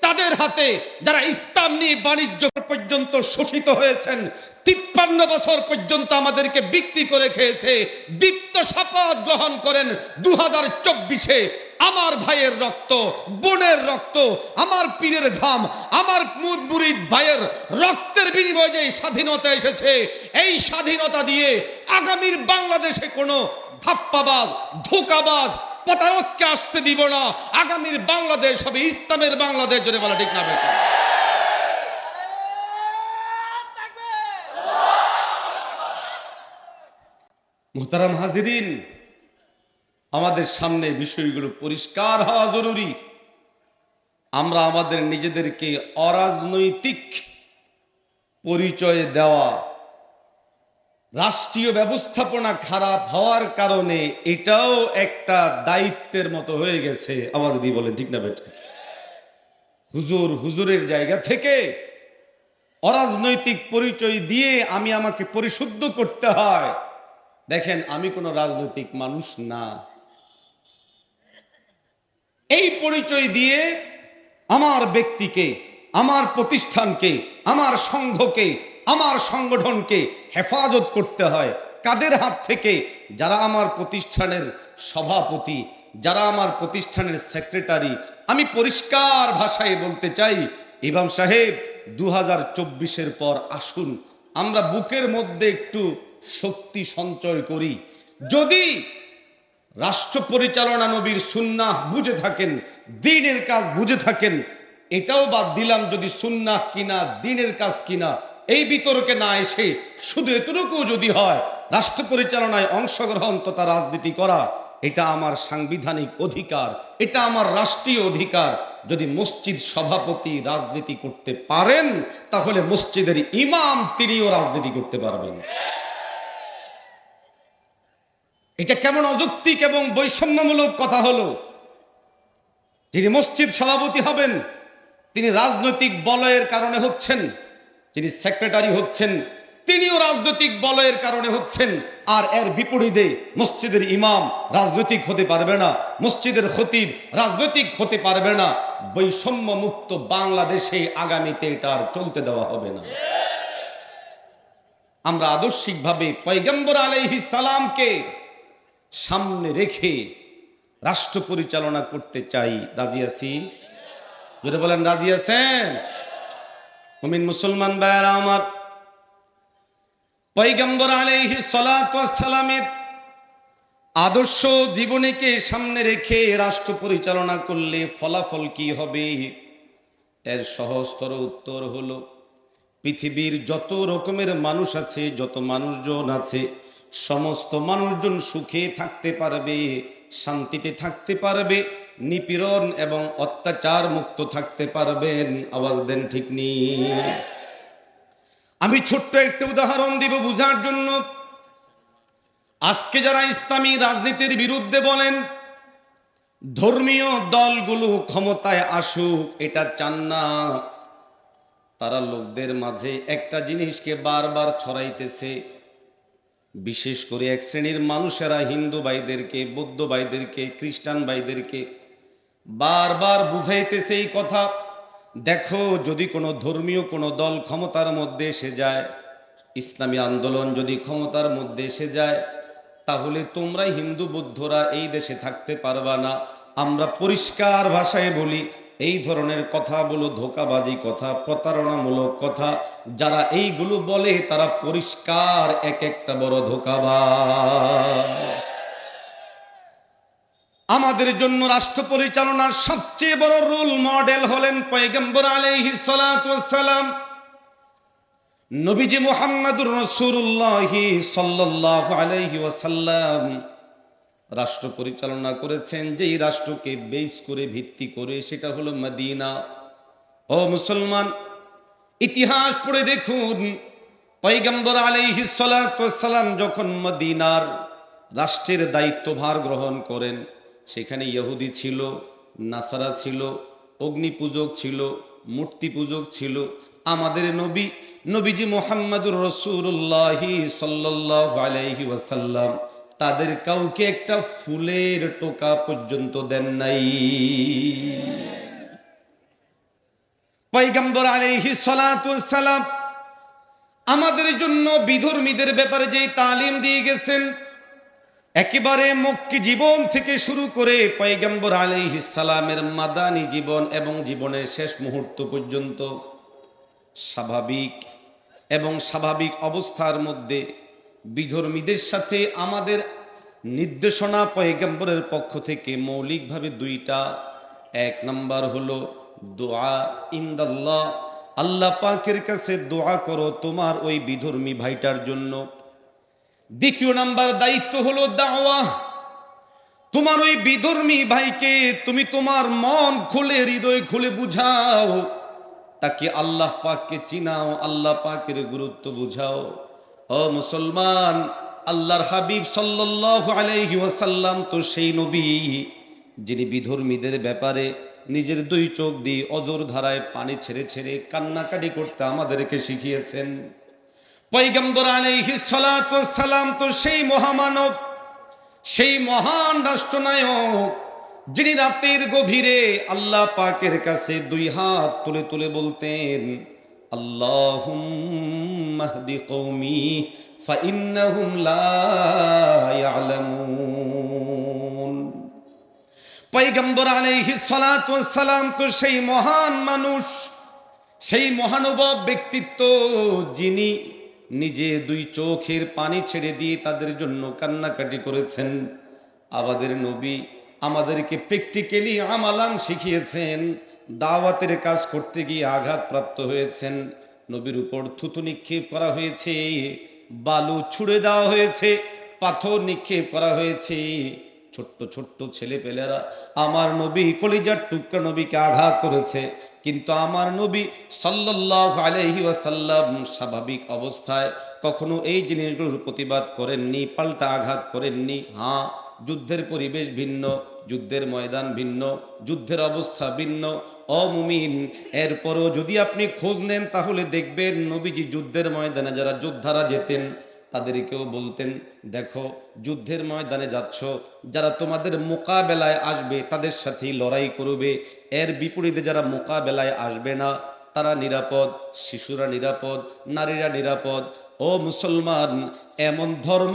A: তাদের হাতে যারা ইসলাম নিয়ে বাণিজ্য পর্যন্ত শোষিত হয়েছেন, 53 বছর পর্যন্ত আমাদেরকে বিক্রি করে খেয়েছে। দীপ্ত শপথ গ্রহণ করেন 2024-এ আমার ভাইয়ের রক্ত, বোনের রক্ত, আমার পীরের ঘাম, আমার মুরিদ ভাইয়ের রক্তের বিনিময়ে যে স্বাধীনতা এসেছে, এই স্বাধীনতা দিয়ে আগামীর বাংলাদেশে কোনো ধাপ্পাবাজ, ধোঁকাবাজ, প্রতারককে আসতে দিব না। আগামীর বাংলাদেশ হবে ইসলামের বাংলাদেশ। যদি বলা ঠিক না বেটা, মুহতারাম হাজিরিন, আমাদের সামনে বিষয়গুলো পরিষ্কার হওয়া জরুরি। আমরা আমাদের নিজেদেরকে অরাজনৈতিক পরিচয় দেওয়া, রাষ্ট্রীয় ব্যবস্থাপনা খারাপ হওয়ার কারণে এটাও একটা দায়িত্বের মতো হয়ে গেছে। আওয়াজ দিয়ে বলেন ঠিক না বেটা? হুজুরের জায়গা থেকে অরাজনৈতিক পরিচয় দিয়ে আমাকে পরিশুদ্ধ করতে হয়। দেখেন, আমি কোনো রাজনৈতিক মানুষ না। এই পরিচয় দিয়ে আমার ব্যক্তিকে, আমার প্রতিষ্ঠানকে, আমার সংঘকে, আমার সংগঠনকে হেফাজত করতে হয়। কাদের হাত থেকে? যারা আমার প্রতিষ্ঠানের সভাপতি, যারা আমার প্রতিষ্ঠানের সেক্রেটারি। আমি পরিষ্কার ভাষায় বলতে চাই, ইমাম সাহেব 2024-এর পর আসুন আমরা বুকের মধ্যে একটু শক্তি সঞ্চয় করি। যদি রাষ্ট্র পরিচালনা নবীর সুন্নাহ বুঝে থাকেন, দ্বীনের কাজ বুঝে থাকেন, এটাও বাদ দিলাম যদি সুন্নাহ কিনা দ্বীনের কাজ কিনা এই বিতর্কে না এসে শুধু এতটুকু যদি হয়, রাষ্ট্র পরিচালনায় অংশগ্রহণ তথা রাজনীতি করা এটা আমার সাংবিধানিক অধিকার, এটা আমার রাষ্ট্রীয় অধিকার। যদি মসজিদ সভাপতি রাজনীতি করতে পারেন, তাহলে মসজিদের ইমাম তিনিও রাজনীতি করতে পারবেন। এটা কেমন অযৌক্তিক এবং বৈষম্যমূলক কথা হলো? যিনি মসজিদ সভাপতি হবেন তিনি রাজনৈতিক বলয়ের কারণে হচ্ছেন, যিনি সেক্রেটারি হচ্ছেন তিনিও রাজনৈতিক বলয়ের কারণে হচ্ছেন। আর এর বিপরীতে মসজিদের ইমাম রাজনৈতিক হতে পারবে না, মসজিদের খতিব রাজনৈতিক হতে পারবে না। বৈষম্য মুক্ত বাংলাদেশে আগামীতে এটা আর চলতে দেওয়া হবে না। আমরা আদর্শিকভাবে পয়গম্বর আলাইহিস সালামকে সামনে রেখে রাষ্ট্র পরিচালনা করতে চাই। রাজি আছি? যদি বলেন রাজি আছেন? মুমিন মুসলমান ভাইরা আমার, পয়গম্বর আলাইহিস সালাতু ওয়াস সালামের আদর্শ জীবনীকে সামনে রেখে রাষ্ট্র পরিচালনা করলে ফলাফল কি হবে? এর সহজতর উত্তর হলো, পৃথিবীর যত রকমের মানুষ আছে, যত মানুষজন আছে, সমস্ত মানুষজন সুখে থাকতে পারবে, শান্তিতে থাকতে পারবে, নিপীড়ন এবং অত্যাচার মুক্ত থাকতে পারবেন। আওয়াজ দেন ঠিক নেই? আমি ছোট্ট একটা উদাহরণ দিব বুঝার জন্য। আজকে যারা ইসলামী রাজনীতির বিরুদ্ধে বলেন, ধর্মীয় দলগুলো ক্ষমতায় আসুক এটা চান না, তারা লোকদের মাঝে একটা জিনিসকে বারবার ছড়াইতেছে। বিশেষ করে এক শ্রেণীর মানুষেরা হিন্দু ভাইদেরকে, বৌদ্ধ ভাইদেরকে, খ্রিস্টান ভাইদেরকে বারবার বুঝাইতেছে এই কথা, দেখো যদি কোনো ধর্মীয় কোনো দল ক্ষমতার মধ্যে এসে যায়, ইসলামী আন্দোলন যদি ক্ষমতার মধ্যে এসে যায়, তাহলে তোমরা হিন্দু বৌদ্ধরা এই দেশে থাকতে পারবা না। আমরা পরিষ্কার ভাষায় বলি, এই ধরনের কথাগুলো ধোঁকাবাজি কথা, প্রতারণামূলক কথা। যারা এইগুলো বলে তারা পরিষ্কার এক একটা বড় ধোঁকাবাজ। আমাদের জন্য রাষ্ট্র পরিচালনার সবচেয়ে বড় রোল মডেল হলেন পয়গম্বর আলাইহিস সালাতু ওয়াস সালাম। নবীজি মুহাম্মদুর রাসূলুল্লাহ সাল্লাল্লাহু আলাইহি ওয়াসাল্লাম রাষ্ট্র পরিচালনা করেছেন যেই রাষ্ট্রকে বেস করে, ভিত্তি করে, সেটা হলো মদিনা। ও মুসলমান, ইতিহাস পড়ে দেখুন, পয়গম্বর আলাইহিস সালাতু ওয়াস সালাম যখন মদিনার রাষ্ট্রের দায়িত্বভার গ্রহণ করেন, সেখানে ইহুদি ছিল, নাসারা ছিল, অগ্নি পূজক ছিল, মূর্তি পূজক ছিল। আমাদের নবীজি মুহাম্মদুর রাসূলুল্লাহ সাল্লাল্লাহু আলাইহি ওয়াসাল্লাম তাদের কাউকে একটা ফুলের টোকা পর্যন্ত দেন নাই। পয়গম্বর আলাইহিস সালাতু ওয়াস সালাম আমাদের জন্য বিধর্মীদের ব্যাপারে যে তালিম দিয়ে গেছেন, একেবারে মক্কি জীবন থেকে শুরু করে পয়গম্বর আলাইহিস সালামের মাদানী জীবন এবং জীবনের শেষ মুহূর্ত পর্যন্ত স্বাভাবিক এবং স্বাভাবিক অবস্থার মধ্যে বিধর্মীদের সাথে আমাদের নির্দেশনা পয়গম্বরের পক্ষ থেকে মৌলিকভাবে দুইটা। এক নাম্বার হলো দোয়া ইনদাল্লাহ, আল্লাহ পাকের কাছে দোয়া করো তোমার ওই বিধর্মী ভাইটার জন্য। দ্বিতীয় নাম্বার দায়িত্ব হলো দাওয়া। তোমার ওই বিধর্মী ভাইকে তুমি তোমার মন খুলে, হৃদয় খুলে বুঝাও, তাকে আল্লাহ পাককে চিনাও, আল্লাহ পাকের গুরুত্ব বুঝাও। ও মুসলমান, আল্লাহর হাবিব সাল্লাল্লাহু আলাইহি ওয়াসাল্লাম তো সেই নবী যিনি বিধর্মীদের ব্যাপারে নিজের দুই চোখ দিয়ে অজর ধারায় পানি ছেড়ে ছেড়ে কান্নাকাটি করতে আমাদেরকে শিখিয়েছেন। পয়গম্বর আলাইহিস সালাতু ওয়াস সালাম তো সেই মহামানব, সেই মহান রাষ্ট্রনায়ক যিনি রাতের গভীরে আল্লাহ পাকের কাছে দুই হাত তুলে তুলে বলতেন, আল্লাহুম্মা হদি কওমি ফাইন্নাহুম লা ইয়ালামুন। পয়গম্বর আলাইহিস সালাতু ওয়াস সালাম তো সেই মহান মানুষ, সেই মহানুভব ব্যক্তিত্ব যিনি নিজে দুই চোখের পানি ছেড়ে দিয়ে তাদের জন্য কান্নাকাটি করেছেন। আমাদের নবী আমাদেরকে প্র্যাকটিক্যালি আমালান শিখিয়েছেন। দাওয়াতের কাজ করতে গিয়ে আঘাতপ্রাপ্ত হয়েছেন, নবীর উপর থুতু নিক্ষেপ করা হয়েছে, বালু ছুড়ে দেওয়া হয়েছে, পাথর নিক্ষেপ করা হয়েছে। ছোট্ট ছোট্ট ছেলেপেলেরা আমার নবী কলিজার টুকরা নবীকে আঘাত করেছে, কিন্তু আমার নবী সাল্লাল্লাহু আলাইহি ওয়াসাল্লাম স্বাভাবিক অবস্থায় কখনো এই জিনিসগুলোর প্রতিবাদ করেননি, পাল্টা আঘাত করেননি। হ্যাঁ, যুদ্ধের পরিবেশ ভিন্ন, যুদ্ধের ময়দান ভিন্ন, যুদ্ধের অবস্থা ভিন্ন। অমুমিন, এরপরও যদি আপনি খোঁজ নেন তাহলে দেখবেন নবীজি যুদ্ধের ময়দানে যারা যোদ্ধারা যেতেন তাদেরকেও বলতেন, দেখো যুদ্ধের ময়দানে যাচ্ছ, যারা তোমাদের মোকাবেলায় আসবে তাদের সাথেই লড়াই করবে, এর বিপরীতে যারা মোকাবেলায় আসবে না তারা নিরাপদ, শিশুরা নিরাপদ, নারীরা নিরাপদ। ও মুসলমান, এমন ধর্ম,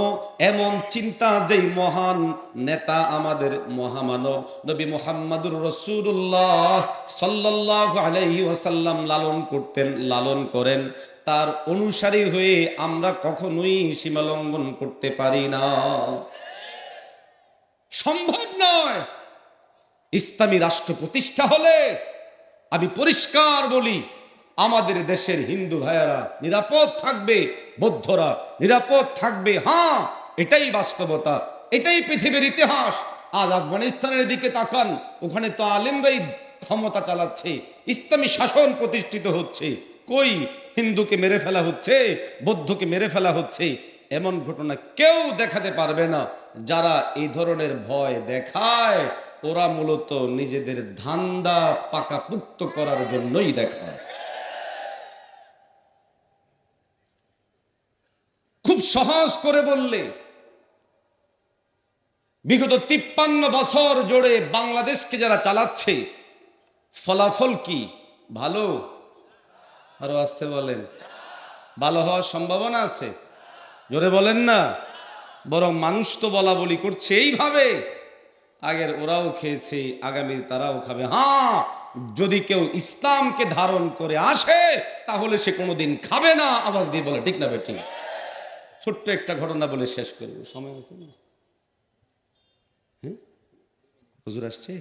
A: এমন চিন্তা যেই মহান নেতা আমাদের মহামানব নবী মুহাম্মদুর রাসূলুল্লাহ সাল্লাল্লাহু আলাইহি ওয়াসাল্লাম লালন করতেন, লালন করেন, তার অনুসারী হয়ে আমরা কখনোই সীমা লঙ্ঘন করতে পারি না, সম্ভব নয়। ইসলামী রাষ্ট্র প্রতিষ্ঠা হলে আমি পরিষ্কার বলি, আমাদের দেশের হিন্দু ভাইয়েরা নিরাপদ থাকবে, বৌদ্ধরা নিরাপদ থাকবে। হ্যাঁ, এটাই বাস্তবতা, এটাই পৃথিবীর ইতিহাস। আজ আফগানিস্তানের দিকে তাকান, ওখানে তো আলেমরাই ক্ষমতা চালাচ্ছে, ইসলামী শাসন প্রতিষ্ঠিত হচ্ছে। কই হিন্দুকে মেরে ফেলা হচ্ছে, বৌদ্ধকে মেরে ফেলা হচ্ছে, এমন ঘটনা কেউ দেখাতে পারবে না। যারা এই ধরনের ভয় দেখায় ওরা মূলত নিজেদের ধান্দা পাকাপুক্ত করার জন্যই দেখায়। খুব সহজ করে বললে, বিগত 53 বছর জুড়ে বাংলাদেশকে যারা চালাচ্ছে ফলাফল কি? ভালো? আরো আসতে বলেন। ভালো হওয়ার সম্ভাবনা আছে? জোরে বলেন না। বরং মানুষ তো বলা বলি করছে এইভাবে, আগের ওরাও খেয়েছে, আগামীর তারাও খাবে। হ্যাঁ, যদি কেউ ইসলামকে ধারণ করে আসে তাহলে সে কোনোদিন খাবে না। আওয়াজ দিয়ে বলে ঠিক না বেঠিক? ছোট্ট একটা ঘটনা বলে শেষ করব, সময় আছে না? হুজুর আসছে,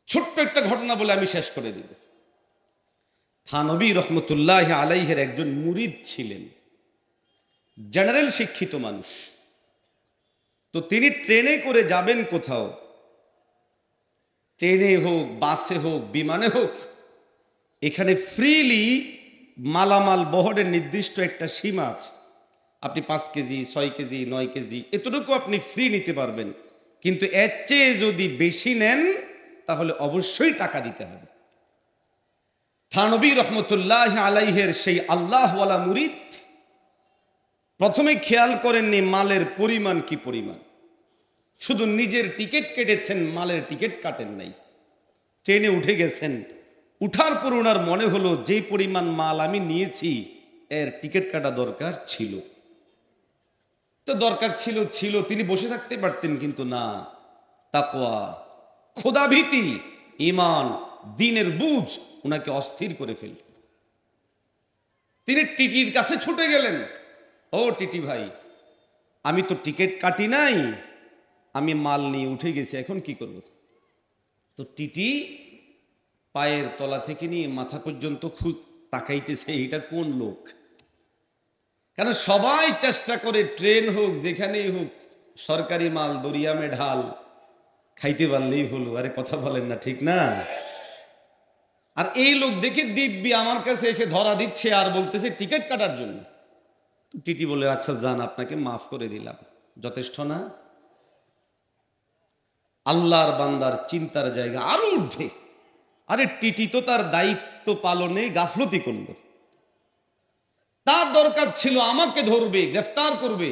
A: ছোট্ট একটা ঘটনা বলে আমি শেষ করে দিব। থানবী রহমতুল্লাহ আলাইহের একজন মুরিদ ছিলেন, জেনারেল শিক্ষিত মানুষ। তো তিনি ট্রেনে করে যাবেন কোথাও, ট্রেনে হোক, বাসে হোক, বিমানে হোক, এখানে ফ্রিলি মালামাল বহরের নির্দিষ্ট একটা সীমা আছে। আপনি 5 কেজি, 6 কেজি, 9 কেজি এতটুকু আপনি ফ্রি নিতে পারবেন, কিন্তু এর চেয়ে যদি বেশি নেন তাহলে অবশ্যই টাকা দিতে হবে। থানবী রহমতুল্লাহ আলাইহের সেই আল্লাহওয়ালা মুরিদ প্রথমে খেয়াল করেননি মালের পরিমাণ কি পরিমাণ, শুধু নিজের টিকিট কেটেছেন, মালের টিকিট কাটেন নাই। ট্রেনে উঠে গেছেন, উঠার পর ওনার মনে হলো যে পরিমাণ মাল আমি নিয়েছি এর টিকিট কাটা দরকার ছিল। তো দরকার ছিল ছিল, তিনি বসে থাকতে পারতেন, কিন্তু না, তাকওয়া, খোদাভীতি, ঈমান, দ্বীনের বুঝ ওনাকে অস্থির করে ফেলল। তিনি টিটির কাছে ছুটে গেলেন, ও টিটি ভাই, আমি তো টিকিট কাটি নাই, আমি মাল নিয়ে উঠে গেছি, এখন কি করব? তো টিটি পায়ের তলা থেকে নিয়ে মাথা পর্যন্ত তাকাইতেছে, এটা কোন লোক? কেন সবাই চেষ্টা করে ট্রেন হোক যেখানেই হোক সরকারি মাল দরিয়ামে ঢাল, খাইতে পারলেই হলো। আরে কথা বলেন না, ঠিক না? আর এই লোক দেখে দিব্যি আমার কাছে এসে ধরা দিচ্ছে আর বলতেছে টিকিট কাটার জন্য। টিটি বলে আচ্ছা যান, আপনাকে মাফ করে দিলাম, যথেষ্ট না? আল্লাহর বান্দার চিন্তার জায়গা আরো ঊর্ধ্বে। আরে টিটি তো তার দায়িত্ব পালনে গাফলতি করল। তার দরকার ছিল আমাকে ধরবে, গ্রেফতার করবে,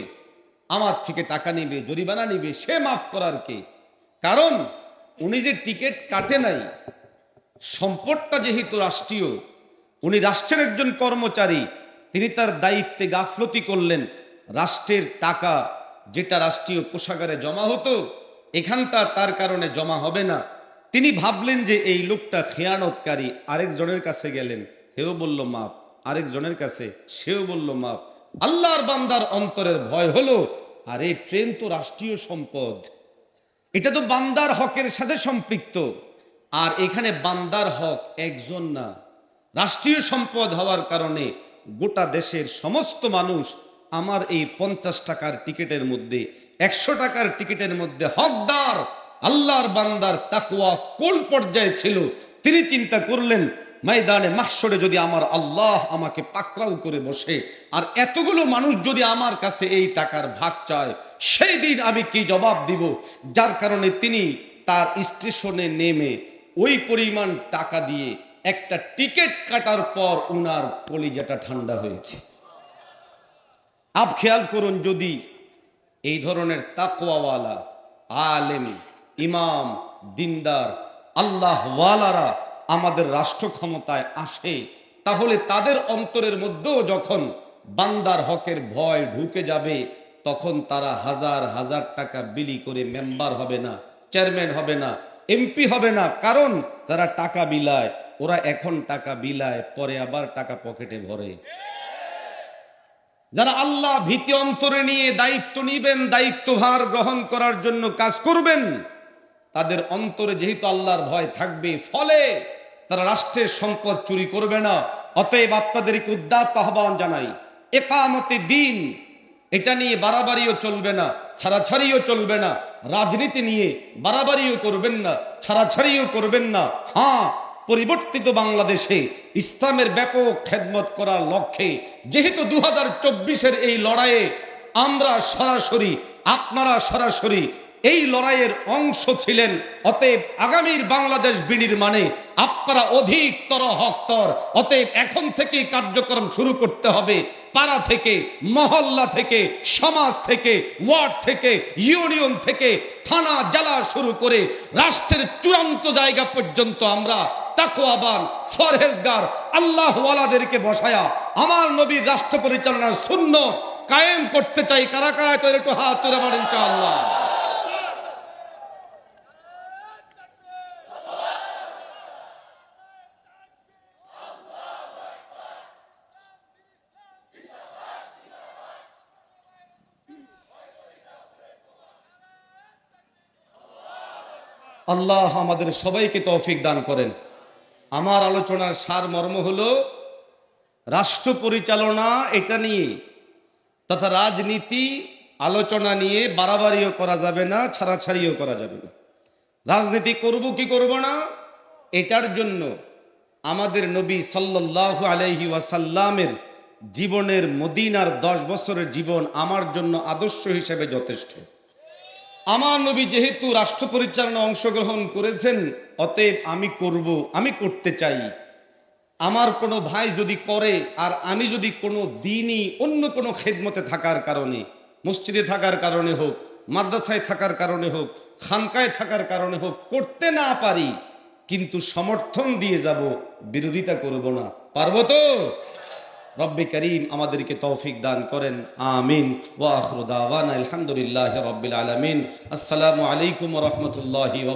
A: আমার থেকে টাকা নিবে, জরিমানা নিবে, সে মাফ করার কে? কারণ উনি যে টিকিট কাটে নাই, সম্পদটা যেহেতু রাষ্ট্রীয়, উনি রাষ্ট্রের একজন কর্মচারী, তিনি তার দায়িত্বে গাফলতি করলেন। রাষ্ট্রের টাকা যেটা রাষ্ট্রীয় কোষাগারে জমা হতো, এখানটা তার কারণে জমা হবে না। তিনি ভাবলেন যে এই লোকটা খেয়ানতকারী, আরেকজনের কাছে গেলেন, হেও বলল মাফ, আরেকজনের কাছে সেও বলল মাফ। আল্লাহর বান্দার অন্তরের ভয় হলো, আরে ট্রেন তো রাষ্ট্রীয় সম্পদ, এটা তো বান্দার হকের সাথে সম্পৃক্ত। আর এখানে বান্দার হক একজন না, রাষ্ট্রীয় সম্পদ হওয়ার কারণে গোটা দেশের সমস্ত মানুষ আমার এই 50 টাকার টিকিটের মধ্যে, 100 টাকার টিকিটের মধ্যে হকদার। আল্লাহর বান্দার তাকওয়া কোন পর্যায়ে ছিল তিনি চিন্তা করলেন, ময়দানে মাহশরে যদি আমার আল্লাহ আমাকে পাকড়াও করে বসে আর এতগুলো মানুষ যদি আমার কাছে এই টাকার ভাগ চায়, সেই দিন আমি কি জবাব দিব? যার কারণে তিনি তার স্টেশনে নেমে ওই পরিমাণ টাকা দিয়ে একটা টিকিট কাটার পর উনার কলিজাটা ঠান্ডা হয়েছে। আপ খেয়াল করুন, যদি এই ধরনের তাকওয়াওয়ালা আলেম, ইমাম, দিনদার, আল্লাহওয়ালারা আমাদের রাষ্ট্র ক্ষমতায় আসে, তাহলে তাদের অন্তরের মধ্যেও যখন বান্দার হকের ভয় ঢুকে যাবে, তখন তারা হাজার হাজার টাকা বিলি করে মেম্বার হবে না, চেয়ারম্যান হবে না, এমপি হবে না। কারণ যারা টাকা বিলায়, ওরা এখন টাকা বিলায়, পরে আবার টাকা পকেটে ভরে। যারা আল্লাহ ভীতি অন্তরে নিয়ে দায়িত্ব নিবেন, দায়িত্বভার গ্রহণ করার জন্য কাজ করবেন, তাদের অন্তরে যেহেতু আল্লাহর ভয় থাকবে, ফলে তারা রাষ্ট্রের সম্পদ চুরি করবে না। অতএব আপনাদেরকে উদাত্ত আহ্বান জানাই, একামতে দিন এটা নিয়ে বাড়াবাড়িও চলবে না, ছাড়াছাড়িও চলবে না। রাজনীতি নিয়ে বাড়াবাড়িও করবেন না, ছাড়াছাড়িও করবেন না। হ্যাঁ, পরিবর্তিত বাংলাদেশে ইসলামের ব্যাপক খেদমত করার লক্ষ্যে যেহেতু 2024-এর এই লড়াইয়ে আমরা সরাসরি, আপনারা সরাসরি এই লড়াইয়ের অংশ ছিলেন, অতএব আগামীর বাংলাদেশ বিনির্মাণে আপনারা অধিকতর হকতর। অতএব এখন থেকে কার্যক্রম শুরু করতে হবে, পাড়া থেকে, মহল্লা থেকে, সমাজ থেকে, ওয়ার্ড থেকে, ইউনিয়ন থেকে, থানা, জেলা শুরু করে রাষ্ট্রের চূড়ান্ত জায়গা পর্যন্ত আমরা তাকওয়াবান, ফরহেজগার, আল্লাহওয়ালাদেরকে বসায়া আমার নবীর রাষ্ট্র পরিচালনার সুন্নাত কায়েম করতে চাই। কারা কারা তো একটু হাত তুলে বলেন ইনশাআল্লাহ। আল্লাহ আমাদের সবাইকে তৌফিক দান করেন। আমার আলোচনার সার মর্ম হলো রাষ্ট্র পরিচালনা এটা নিয়ে তথা রাজনীতি আলোচনা নিয়ে বাড়াবাড়িও করা যাবে না, ছাড়াছাড়িও করা যাবে না। রাজনীতি করব কি করব না, এটার জন্য আমাদের নবী সাল্লাল্লাহু আলাইহি ওয়াসাল্লামের জীবনের, মদিনার 10 বছরের জীবন আমার জন্য আদর্শ হিসেবে যথেষ্ট। আমার নবী যেহেতু রাষ্ট্র পরিচালনা অংশগ্রহণ করেছেন, অতএব আমি করব, আমি করতে চাই। আমার কোনো ভাই যদি করে আর আমি যদি কোনো দিনই অন্য কোনো খেদমতে থাকার কারণে, মসজিদে থাকার কারণে হোক, মাদ্রাসায় থাকার কারণে হোক, খানকায় থাকার কারণে হোক, করতে না পারি, কিন্তু সমর্থন দিয়ে যাব, বিরোধিতা করব না। পারবো তো? রব্বে করিম আমাদেরকে তৌফিক দান করেন, আমিন। ওয়া আখিরু দাওয়ানা আলহামদুলিল্লাহি রাব্বিল আলামিন। আসসালামু আলাইকুম ওয়া রাহমাতুল্লাহি ওয়া